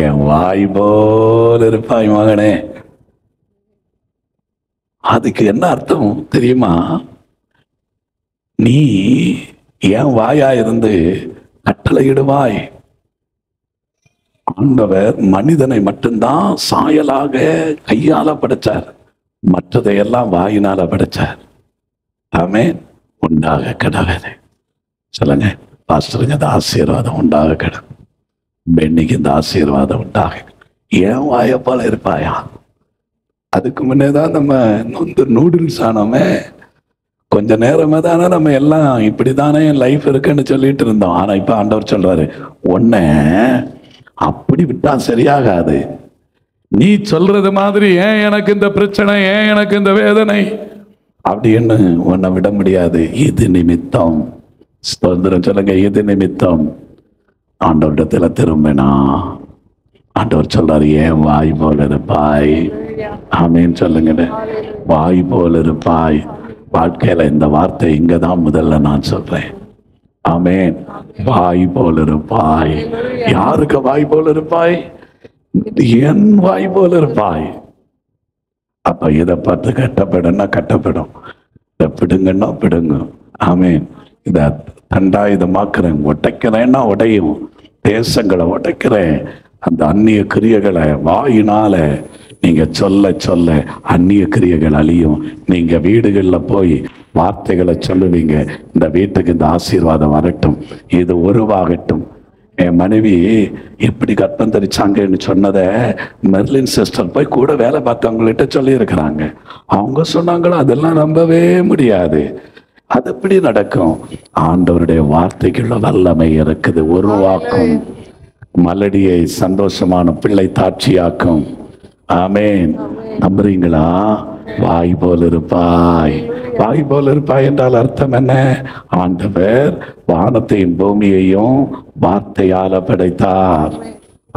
என் வாய் போல இருப்பாய் மகனே. அதுக்கு என்ன அர்த்தம் தெரியுமா? நீ என் வாயா இருந்து கட்டளையிடுவாய். ஆண்டவர் மனிதனை மட்டும்தான் சாயலாக கையால படைச்சார், மற்றதையெல்லாம் வாயினால படைச்சார். ஆமென். உண்டாக கடவுளே சொல்லுங்க பாஸ்டருங்க, இந்த ஆசீர்வாதம் உண்டாக கடவுள். பெண்ணிக்கு இந்த ஆசீர்வாதம் உண்டாக. ஏன் வாய போல இருப்பாயா? அதுக்கு முன்னேதான் நம்ம நூடுல்ஸ் ஆனோமே. கொஞ்ச நேரமே தானே நம்ம எல்லாம் இப்படித்தானே லைஃப் இருக்குன்னு சொல்லிட்டு இருந்தோம். ஆனா இப்ப ஆண்டவர் சொல்றாரு, உன்னை அப்படி விட்டா சரியாகாது. நீ சொல்றது மாதிரி ஏன் எனக்கு இந்த பிரச்சனை, ஏன் எனக்கு இந்த வேதனை அப்படின்னு உன்னை விட முடியாது. இது நிமித்தம், ஸ்தோத்திரம் சொல்லுங்க, இது நிமித்தம் ஆண்டவரிடத்துல திரும்பினா ஆண்டவர் சொல்றாரு, ஏன் வாய் போல இருப்பாய். ஆமேன்னு சொல்லுங்க. வாய் போல இருப்பாய். வாழ்க்கையில இந்த வார்த்தை இங்கதான் முதல்ல நான் சொல்றேன். ஆமேன். வாய் போல இருப்பாய். யாருக்கு வாய் போல இருப்பாய்? என் வாய் போல இருப்பாய். அப்ப இதை பார்த்து கட்டப்படுன்னா கட்டப்படும், இதை பிடுங்கன்னா பிடுங்கும். ஆமேன். இத தண்டாயுதமாக்குறேன், உடைக்கிறேன்னா உடையும். தேசங்களை உடைக்கிறேன். அந்த அந்நிய கிரியைகளை வாயினால நீங்க சொல்ல சொல்ல அந்நிய கிரியைகள் அழியும். நீங்க வீடுகள்ல போய் வார்த்தைகளை சொல்லுவீங்க, இந்த வீட்டுக்கு இந்த ஆசீர்வாதம் வரட்டும், இது உருவாகட்டும். என் மனைவி எப்படி கற்பம் தரிச்சாங்கன்னு சொன்னதை மெர்லின் சிஸ்டர் போய் கூட வேலை பார்த்தவங்கள்ட்ட சொல்லி இருக்கிறாங்க. அவங்க சொன்னாங்களோ அதெல்லாம் நம்பவே முடியாது. அது எப்படி நடக்கும்? ஆண்டவருடைய வார்த்தைக்குள்ள வல்லமை இருக்குது. உருவாக்கும். மலடியை சந்தோஷமான பிள்ளை தாட்சியாக்கும். ஆமேன். நம்புறீங்களா? வாய் போல் இருப்பாய். வாய் போல் இருப்பாய் என்றால் அர்த்தம் என்ன? ஆண்டவர் வானத்தையும் பூமியையும் வார்த்தையால படைத்தார்.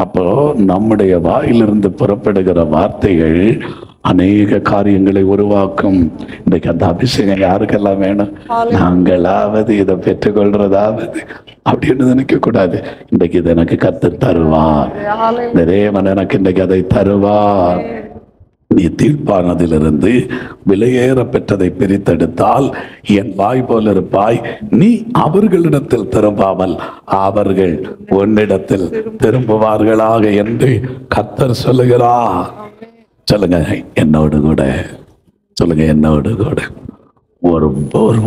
அப்போ நம்முடைய வாயிலிருந்து புறப்படுகிற வார்த்தைகள் அநேக காரியங்களை உருவாக்கும். இன்றைக்கு அந்த அபிஷேகம் யாருக்கெல்லாம் வேணும்? நாங்களாவது இதை பெற்றுக்கொள்றதாவது அப்படின்னு நினைக்க கூடாது. இன்றைக்கு இதை எனக்கு கர்த்தர் தருவார். இந்த தேவன் எனக்கு இன்றைக்கு அதை தருவார். நீ தீர்ப்பானதிலிருந்து விலையேற பெற்றதை பிரித்தெடுத்தால் என் வாய் போல இருப்பாய். நீ அவர்களிடத்தில் திரும்பாமல் அவர்கள் உன்னிடத்தில் திரும்புவார்களாக என்று கர்த்தர் சொல்லுகிறார். சொல்லுங்க என்னோடு கூட, சொல்லுங்க என்னோடு கூட.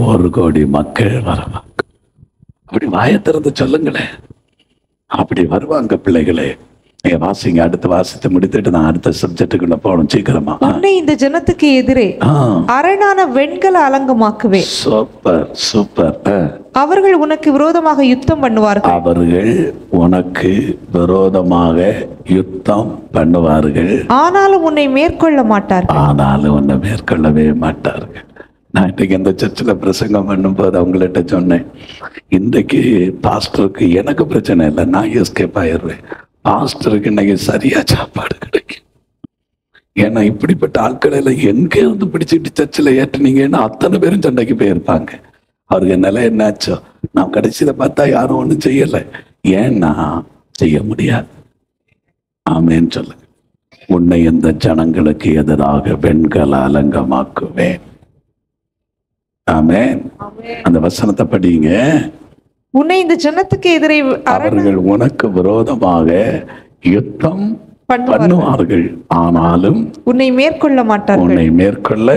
ஒரு கோடி மக்கள் வருவாங்க. அப்படி வாயத்திறந்து சொல்லுங்களேன். அப்படி வருவாங்க பிள்ளைகளே. நீங்க வாசிங்க. அடுத்த வாசித்து முடித்துட்டு நான் அடுத்த சப்ஜெக்டுக்குள்ள போகணும் சீக்கிரமா. உன்னை இந்த ஜனத்துக்கு எதிரே அரணான வெண்கல அலங்கமாக்குவேன். Super super. அவர்கள் உனக்கு விரோதமாக யுத்தம் பண்ணுவார்கள். அவர்கள் உனக்கு விரோதமாக யுத்தம் பண்ணுவார்கள். ஆனாலும் உன்னை மேற்கொள்ள மாட்டார்கள். ஆனாலும் உன்னை மேற்கொள்ளவே மாட்டார்கள். நான் இன்றைக்கு இந்த சர்ச்சில் பிரசங்கம் பண்ணும்போது அவங்கள்ட்ட சொன்னேன், இன்றைக்கு பாஸ்டருக்கு எனக்கு பிரச்சனை இல்லை, நான் எஸ்கேப் ஆயிடுவேன். பாஸ்டருக்கு இன்னைக்கு சரியா சாப்பாடு கிடைக்கும். ஏன்னா இப்படிப்பட்ட ஆட்களை எல்லாம் எங்கே இருந்து பிடிச்சிட்டு சர்ச்சில் ஏற்றினீங்கன்னா அத்தனை பேரும் சண்டைக்கு போயிருப்பாங்க. அவருக்கு நிலை என்னாச்சோ? நான் கடைசியில பார்த்தா யாரும் ஒன்றும் செய்யலை. ஏன்னா செய்ய முடியாது. ஆமேன்னு சொல்லுங்க. உன்னை இந்த ஜனங்களுக்கு எதிராக வெண்கல அலங்கமாக்குவேன். ஆமேன். அந்த வசனத்தை படிங்க. உன்னை இந்த ஜனத்துக்கு எதிரே அவர்கள் உனக்கு விரோதமாக யுத்தம் பண்ணுவார்கள். ஆனாலும் உன்னை மேற்கொள்ள மாட்டார்கள். உன்னை மேற்கொள்ள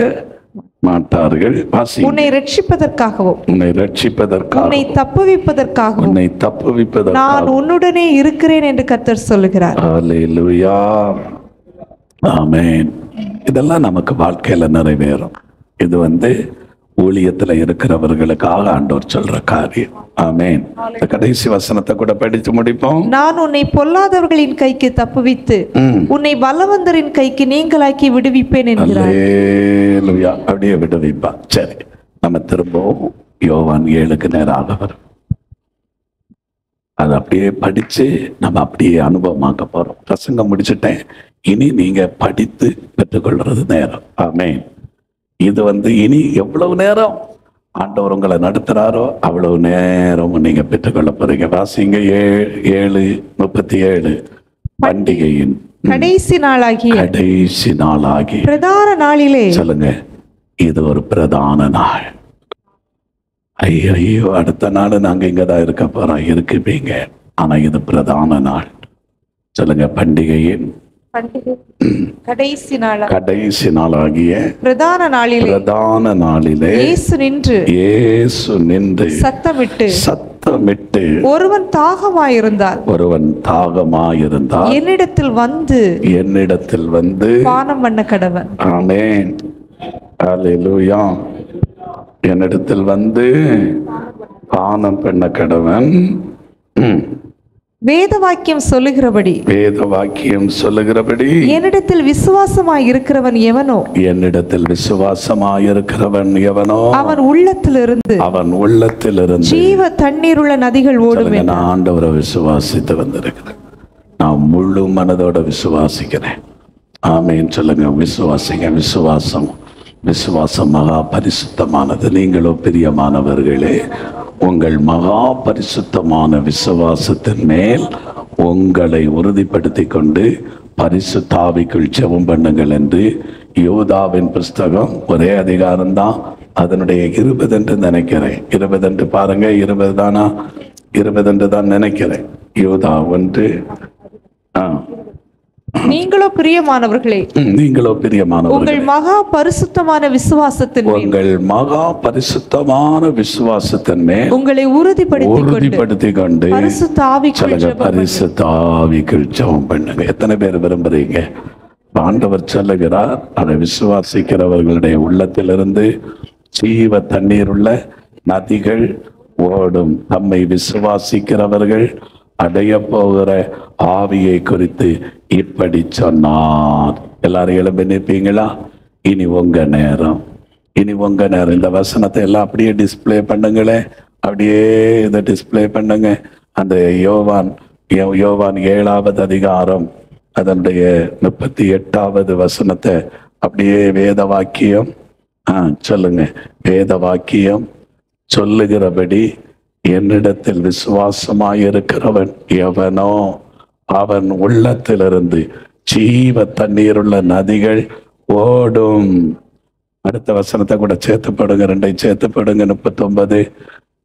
மாட்டார்கள். உன்னை ரட்சிப்பதற்காகவும் உன்னை ரட்சிப்பதற்காகவும் உன்னை தப்புவிப்பதற்காகவும் உன்னை தப்புவிப்பதற்காக நான் உன்னுடனே இருக்கிறேன் என்று கர்த்தர் சொல்லுகிறார். அல்லேலூயா. ஆமென். இதெல்லாம் நமக்கு வாழ்க்கையில நிறைவேறும். இது ஊழியத்துல இருக்கிறவர்களுக்காக ஆண்டவர் சொல்ற காரியம். ஆமென். கடைசி வசனத்தை கூட படித்து முடிப்போம். நான் உன்னை பொல்லாதவர்களின் கைக்கு தப்புவித்து உன்னை பலவந்தரின் கைக்கு நீங்களாக்கி விடுவிப்பேன் என்கிறார். அல்லேலூயா. அப்படியே விடுவிப்பா. சரி, நம்ம திரும்பவும் யோவான் 7க்கு நேராக வரும். அதை அப்படியே படிச்சு நம்ம அப்படியே அனுபவமாக்க போறோம். பிரசங்கம் முடிச்சுட்டேன், இனி நீங்க படித்து பெற்றுக்கொள்றது நேரம். ஆமென். இது இனி எவ்வளவு நேரம் ஆண்டவர் உங்களை நடத்துறாரோ அவ்வளவு நேரம் நீங்க பெற்றுக்கொள்ள போறீங்க. வாசிங்க 7:37. பண்டிகையின் கடைசி நாளாகி பிரதான நாளிலே. சொல்லுங்க, இது ஒரு பிரதான நாள். ஐயோ அடுத்த நாள் நாங்க இங்கதான் இருக்க போறோம், இருக்குப்பீங்க. ஆனா இது பிரதான நாள். சொல்லுங்க, பண்டிகையின் கடைசி நாளாகிய பிரதான நாளிலே இயேசு நின்று சத்தமிட்டு ஒருவன் தாகமாயிருந்தால் என்னிடத்தில் வந்து பானம் பண்ண கடவன். ஆமென். அல்லேலூயா. என்னிடத்தில் வந்து பானம் பண்ண கடவன். வேத வாக்கியம் சொல்லுகிறபடி என்னிடத்தில் விசுவாசமாய் இருக்கிறவன் எவனோ அவன் உள்ளத்திலிருந்து ஜீவ தண்ணீர் உள்ள நதிகள் ஓடும். நான் ஆண்டவரை விசுவாசித்து வந்திருக்கிறேன். நான் முழு மனதோட விசுவாசிக்கிறேன். ஆமென். சொல்லுங்க, விசுவாசிங்க. விசுவாசம் மகா பரிசுத்தமானது. நீங்களோ பிரியமானவர்களே, உங்கள் மகா பரிசுத்தமான விசுவாசத்தின் மேல் உங்களை உறுதிப்படுத்தி கொண்டு பரிசுத்த ஆவிக்குள் ஜெபம் பண்ணுங்கள் என்று யோதாவின் புஸ்தகம் ஒரே அதிகாரம்தான், அதனுடைய 20 என்று நினைக்கிறேன். 20 என்று பாருங்க, 20 தானா? 20 என்று தான் நினைக்கிறேன். யோதா 1. நீங்களோ பிரியமானவர்களே, உங்கள் மகா பரிசுத்தமான விசுவாசத்தின் மேல் உங்களை உறுதிப்படுத்தி கொண்டு பரிசுத்த ஆவிக்குள் ஜெபம் பண்ணுங்க. எத்தனை பேர் விரும்புறீங்க? ஆண்டவர் சொல்லுகிறார், அதை விசுவாசிக்கிறவர்களுடைய உள்ளத்திலிருந்து ஜீவ தண்ணீர் உள்ள நதிகள் ஓடும். தம்மை விசுவாசிக்கிறவர்கள் அடைய போகிற ஆவியை குறித்து இப்படி சொன்னார். எல்லாரும் எழுப்பி நிற்பீங்களா? இனி உங்க நேரம். இந்த வசனத்தை எல்லாம் அப்படியே டிஸ்பிளே பண்ணுங்களே. அப்படியே இதை டிஸ்பிளே பண்ணுங்க. அந்த யோவான் 7வது அதிகாரம் அதனுடைய 38வது வசனத்தை அப்படியே வேத வாக்கியம் சொல்லுங்க. வேத வாக்கியம் சொல்லுகிறபடி என்னிடத்தில் விசுவாசமாயிருக்கிறவன் எவனோ அவன் உள்ளத்திலிருந்து ஜீவ தண்ணீருள்ள நதிகள் ஓடும். அடுத்த வசனத்தை கூட சேர்த்துப்படுங்க, 2 சேர்த்துப்படுங்க. 39,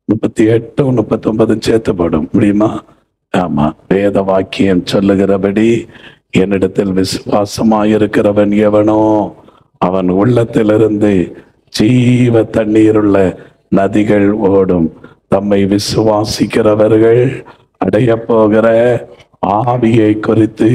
38, 39 சேர்த்துப்படும் முடியுமா? ஆமா. வேத வாக்கியம் சொல்லுகிறபடி என்னிடத்தில் விசுவாசமாயிருக்கிறவன் எவனோ அவன் உள்ளத்திலிருந்து ஜீவ தண்ணீருள்ள நதிகள் ஓடும். தம்மை விசுவாசிக்கிறவர்கள் அடைய போகிற ஆவியை குறித்து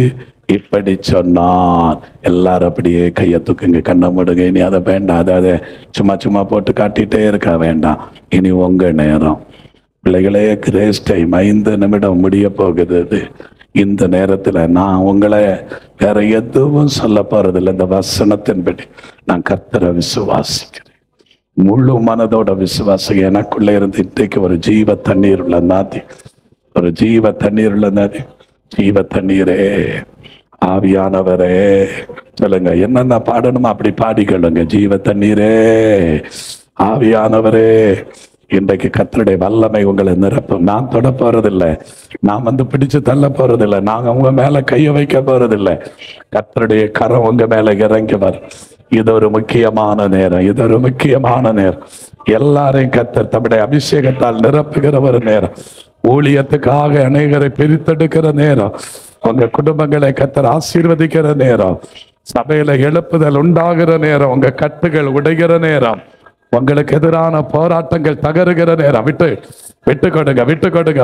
இப்படி சொன்னார். எல்லாரும் அப்படியே கையை தூக்குங்க, கண்ணை மூடுங்க. இனி அதை வேண்டாம், அதை சும்மா போட்டு காட்டிட்டே இருக்க வேண்டாம். இனி உங்க நேரம். பிள்ளைகளே, கிரேஸ் டைம் 5 நிமிடம் முடிய போகுது. இந்த நேரத்துல நான் உங்களை வேற எதுவும் சொல்ல போறதில்லை. இந்த வசனத்தின்படி நான் கர்த்தரை விசுவாசிக்கிறேன். முழு மனதோட விசுவாசம் எனக்குள்ள இருந்து இன்றைக்கு ஒரு ஜீவ தண்ணீர் உள்ள நதி, ஜீவ தண்ணீரே, ஆவியானவரே. சொல்லுங்க, என்னென்ன பாடணுமா அப்படி பாடிக்கொள்ளுங்க. ஜீவ தண்ணீரே, ஆவியானவரே, இன்றைக்கு கர்த்தருடைய வல்லமை உங்களை நிரப்பும். நான் தொட போறதில்லை, நான் பிடிச்சு தள்ள போறதில்லை, நாங்க உங்க மேல கைய வைக்க போறதில்லை. கர்த்தருடைய கரம் உங்க மேல இறங்கி வரும். இது ஒரு முக்கியமான நேரம். எல்லாரையும் கர்த்தர் தம்முடைய அபிஷேகத்தால் நிரப்புகிற ஒரு நேரம். ஊழியத்துக்காக அநேகரை பிரித்தெடுக்கிற நேரம். உங்க குடும்பங்களை கர்த்தர் ஆசீர்வதிக்கிற நேரம். சபையில எழுப்புதல் உண்டாகிற நேரம். உங்க கட்டுகள் உடைகிற நேரம். உங்களுக்கு எதிரான போராட்டங்கள் தகருகிற நேரம். விட்டு கொடுங்க.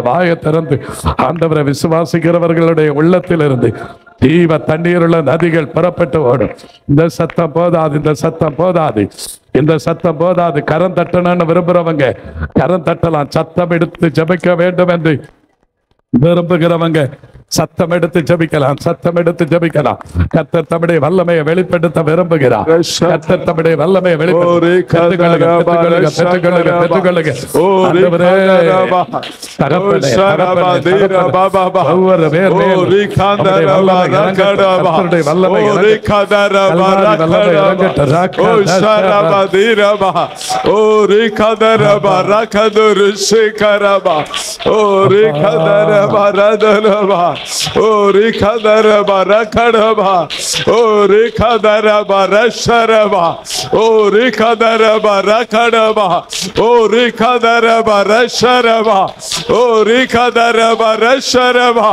வாயை திறந்து ஆண்டவரை விசுவாசிக்கிறவர்களுடைய உள்ளத்திலிருந்து ஜீவ தண்ணீருள்ள நதிகள் புறப்பட்டு ஓடும். இந்த சத்தம் போதாது. கரம் தட்டணும்னு விரும்புறவங்க கரம் தட்டலாம். சத்தம் எடுத்து ஜெபிக்க வேண்டும் என்று விரும்புகிறவங்க சத்தம் எடுத்து ஜெபிக்கலாம், சத்தம் எடுத்து ஜெபிக்கலாம். கர்த்தர் தம்முடைய வல்லமையை வெளிப்படுத்த விரும்புகிறார். கர்த்தர் தம்முடைய வல்லமையை Ori kadara barakadaba, ori kadara barasharaba, ori kadara barakadaba, ori kadara barasharaba, ori kadara barasharaba,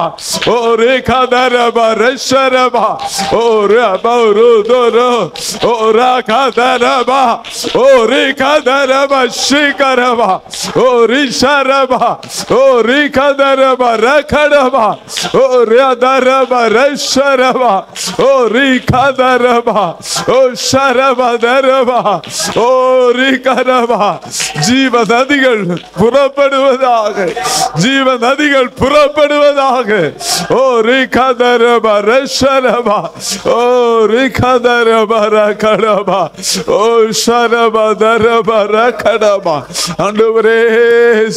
ori kadara barasharaba, ori abaurudoro, ora kadaraba, ori kadaraba shikaraba, ori sharaba, ori kadara barakadaba, ori adaraba resharaba, ori kadaraba, o sharaba daraba, ori karaba. ஜீவ நதிகள் புறப்படுவதாக, ஜீவ நதிகள் புறப்படுவதாக. ஓரி கதரபா ரஷரபா, ஓரி கதரபா ரகடபா, ஓ ஷரபா தரபா ரகடபா. ஆண்டவரே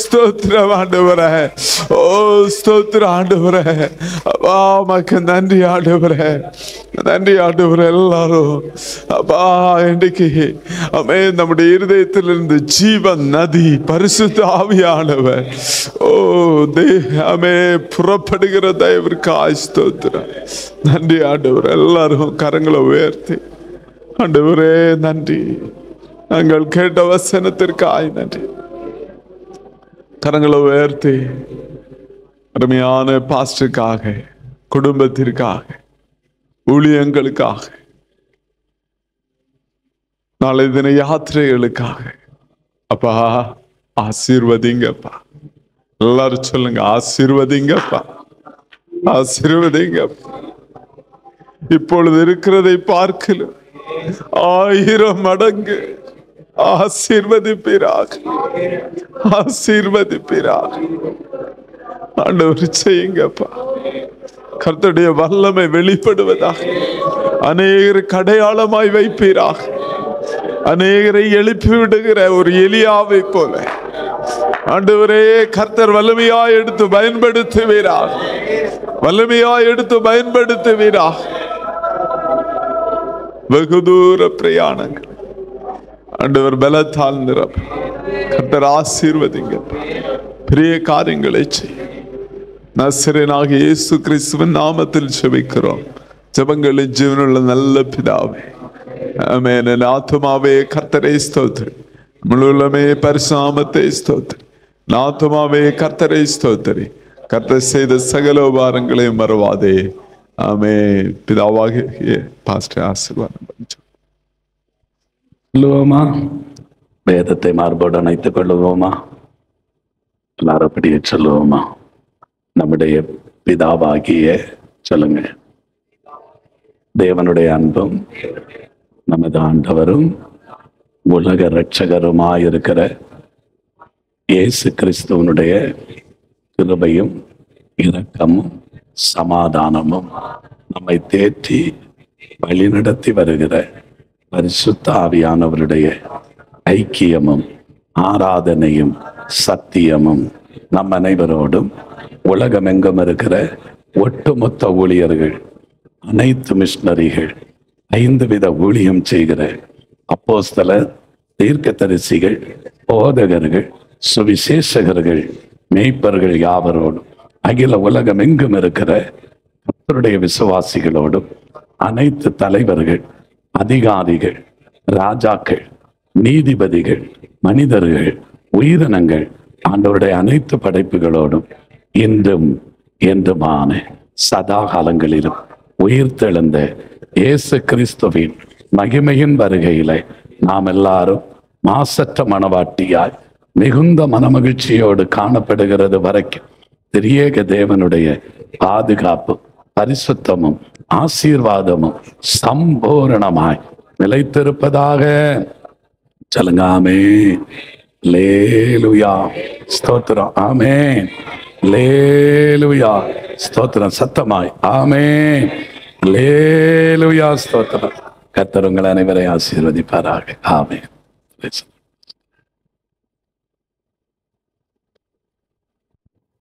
ஸ்தோத்திரம் ஆண்டவரே, ஓ ஸ்தோத்திரம் ஆண்டவரே. அப்பா உமக்கு நன்றி ஆண்டவரே, நன்றி ஆண்டவரே. எல்லாரும் அப்பா இன்னைக்கு அமே நம்முடைய இருதயத்திலிருந்து ஜீவன் நதி பரிசுத்த ஆவியானவர் ஓ தேவமே புறப்படுகிற தயவிற்காய் ஸ்தோத்திரம். நன்றி ஆண்டவர். எல்லாரும் கரங்களை உயர்த்தி ஆண்டவரே நன்றி, நாங்கள் கேட்ட வசனத்திற்காய் நன்றி. கரங்களை உயர்த்தி அருமையான பாஸ்டருக்காக, குடும்பத்திற்காக, ஊழியங்களுக்காக, நாளை தின யாத்திரைகளுக்காக அப்பா ஆசீர்வதிங்கப்பா. எல்லாரும் சொல்லுங்க, ஆசீர்வதிங்கப்பா, ஆசீர்வதிங்கப்பா. இப்பொழுது இருக்கிறதை பார்க்கல 1000 மடங்கு ஆசீர்வதிப்பீராக, ஆசீர்வதிப்பீராக. ஆண்டவர் செய்யுங்கப்பா. கர்த்தருடைய வல்லமை வெளிப்படுவதாக, அநேகருக்கு அடையாளமாய் வைப்பீராக. அநேகரை எழுப்பி விடுகிற ஒரு எலியாவை போல ஆண்டவரே கர்த்தர் வல்லமையாய் எடுத்து பயன்படுத்துவீராக, வல்லமையாய் எடுத்து பயன்படுத்துவீராக. வெகு தூர பிரயாணங்கள் ஆண்டவர் பலத்தால் நிரப்ப கர்த்தர் ஆசீர்வதிங்க. பெரிய காரியங்களை செய்ய நசரேயனாகிய இயேசு கிறிஸ்துவின் நாமத்தில் ஜெபிக்கிறோம். ஜெபங்களின் ஜீவனுள்ள நல்ல பிதாவே, ஆமென். என் ஆத்துமாவே கர்த்தரை ஸ்தோத்திரி, முழுவதுமே பரிசுத்தத்தை ஸ்தோத்திரி. ஆத்துமாவே கர்த்தரை ஸ்தோத்திரி, கர்த்தர் செய்த சகல உபகாரங்களையும் மறவாதே. ஆமென். பிதாவாகிய பாஸ்டர் ஆசீர்வாதம் சொல்லுவோமா? வேதத்தை மார்போடு அணைத்துக் கொள்ளுவோமா? எல்லாரும் அப்படியே சொல்லுவோமா? நம்முடைய பிதாவாகிய சொல்லுங்க, தேவனுடைய அன்பும் நமது ஆண்டவரும் உலக இரட்சகருமாயிருக்கிற இயேசு கிறிஸ்துவனுடைய கிருபையும் இரக்கமும் சமாதானமும் நம்மை தேற்றி வழிநடத்தி வருகிற பரிசுத்த ஆவியானவருடைய ஐக்கியமும் ஆராதனையும் சத்தியமும் நம் அனைவரோடும் உலகமெங்கும் இருக்கிற ஒட்டுமொத்த ஊழியர்கள், அனைத்து மிஷனரிகள், 5 வித ஊழியம் செய்கிற அப்போஸ்தலர், தீர்க்கதரிசிகள், போதகர்கள், சுவிசேஷகர்கள், மேய்ப்பர்கள் யாவரோடும், அகில உலகம் எங்கும் இருக்கிற கர்த்தருடைய விசுவாசிகளோடும், அனைத்து தலைவர்கள், அதிகாரிகள், ராஜாக்கள், நீதிபதிகள், மனிதர்கள், உயிரினங்கள், ஆண்டவருடைய அனைத்து படைப்புகளோடும் இன்றும் என்றுமான சதா காலங்களிலும் உயிர்த்தெழுந்த இயேசு கிறிஸ்துவின் மகிமையின் வருகையில நாம் எல்லாரும் மாசற்ற மனவாட்டியாய் மிகுந்த மனமகிழ்ச்சியோடு காணப்படுகிறது வரைக்கும் திரியேக தேவனுடைய பாதுகாப்பு, பரிசுத்தமும் ஆசீர்வாதமும் சம்பூரணமாய் நிலைத்திருப்பதாக. சொல்லுங்க ஆமென். 'Alleluia. ஸ்தோத்திரம். ஆமென். Alleluia. அல்லேலூயா ஸ்தோத்திரம் சத்தமாய் ஆமென் அல்லேலூயா ஸ்தோத்திரம். கர்த்தர் உங்கள் அனைவரை ஆசீர்வதிப்பாராக. ஆமென்.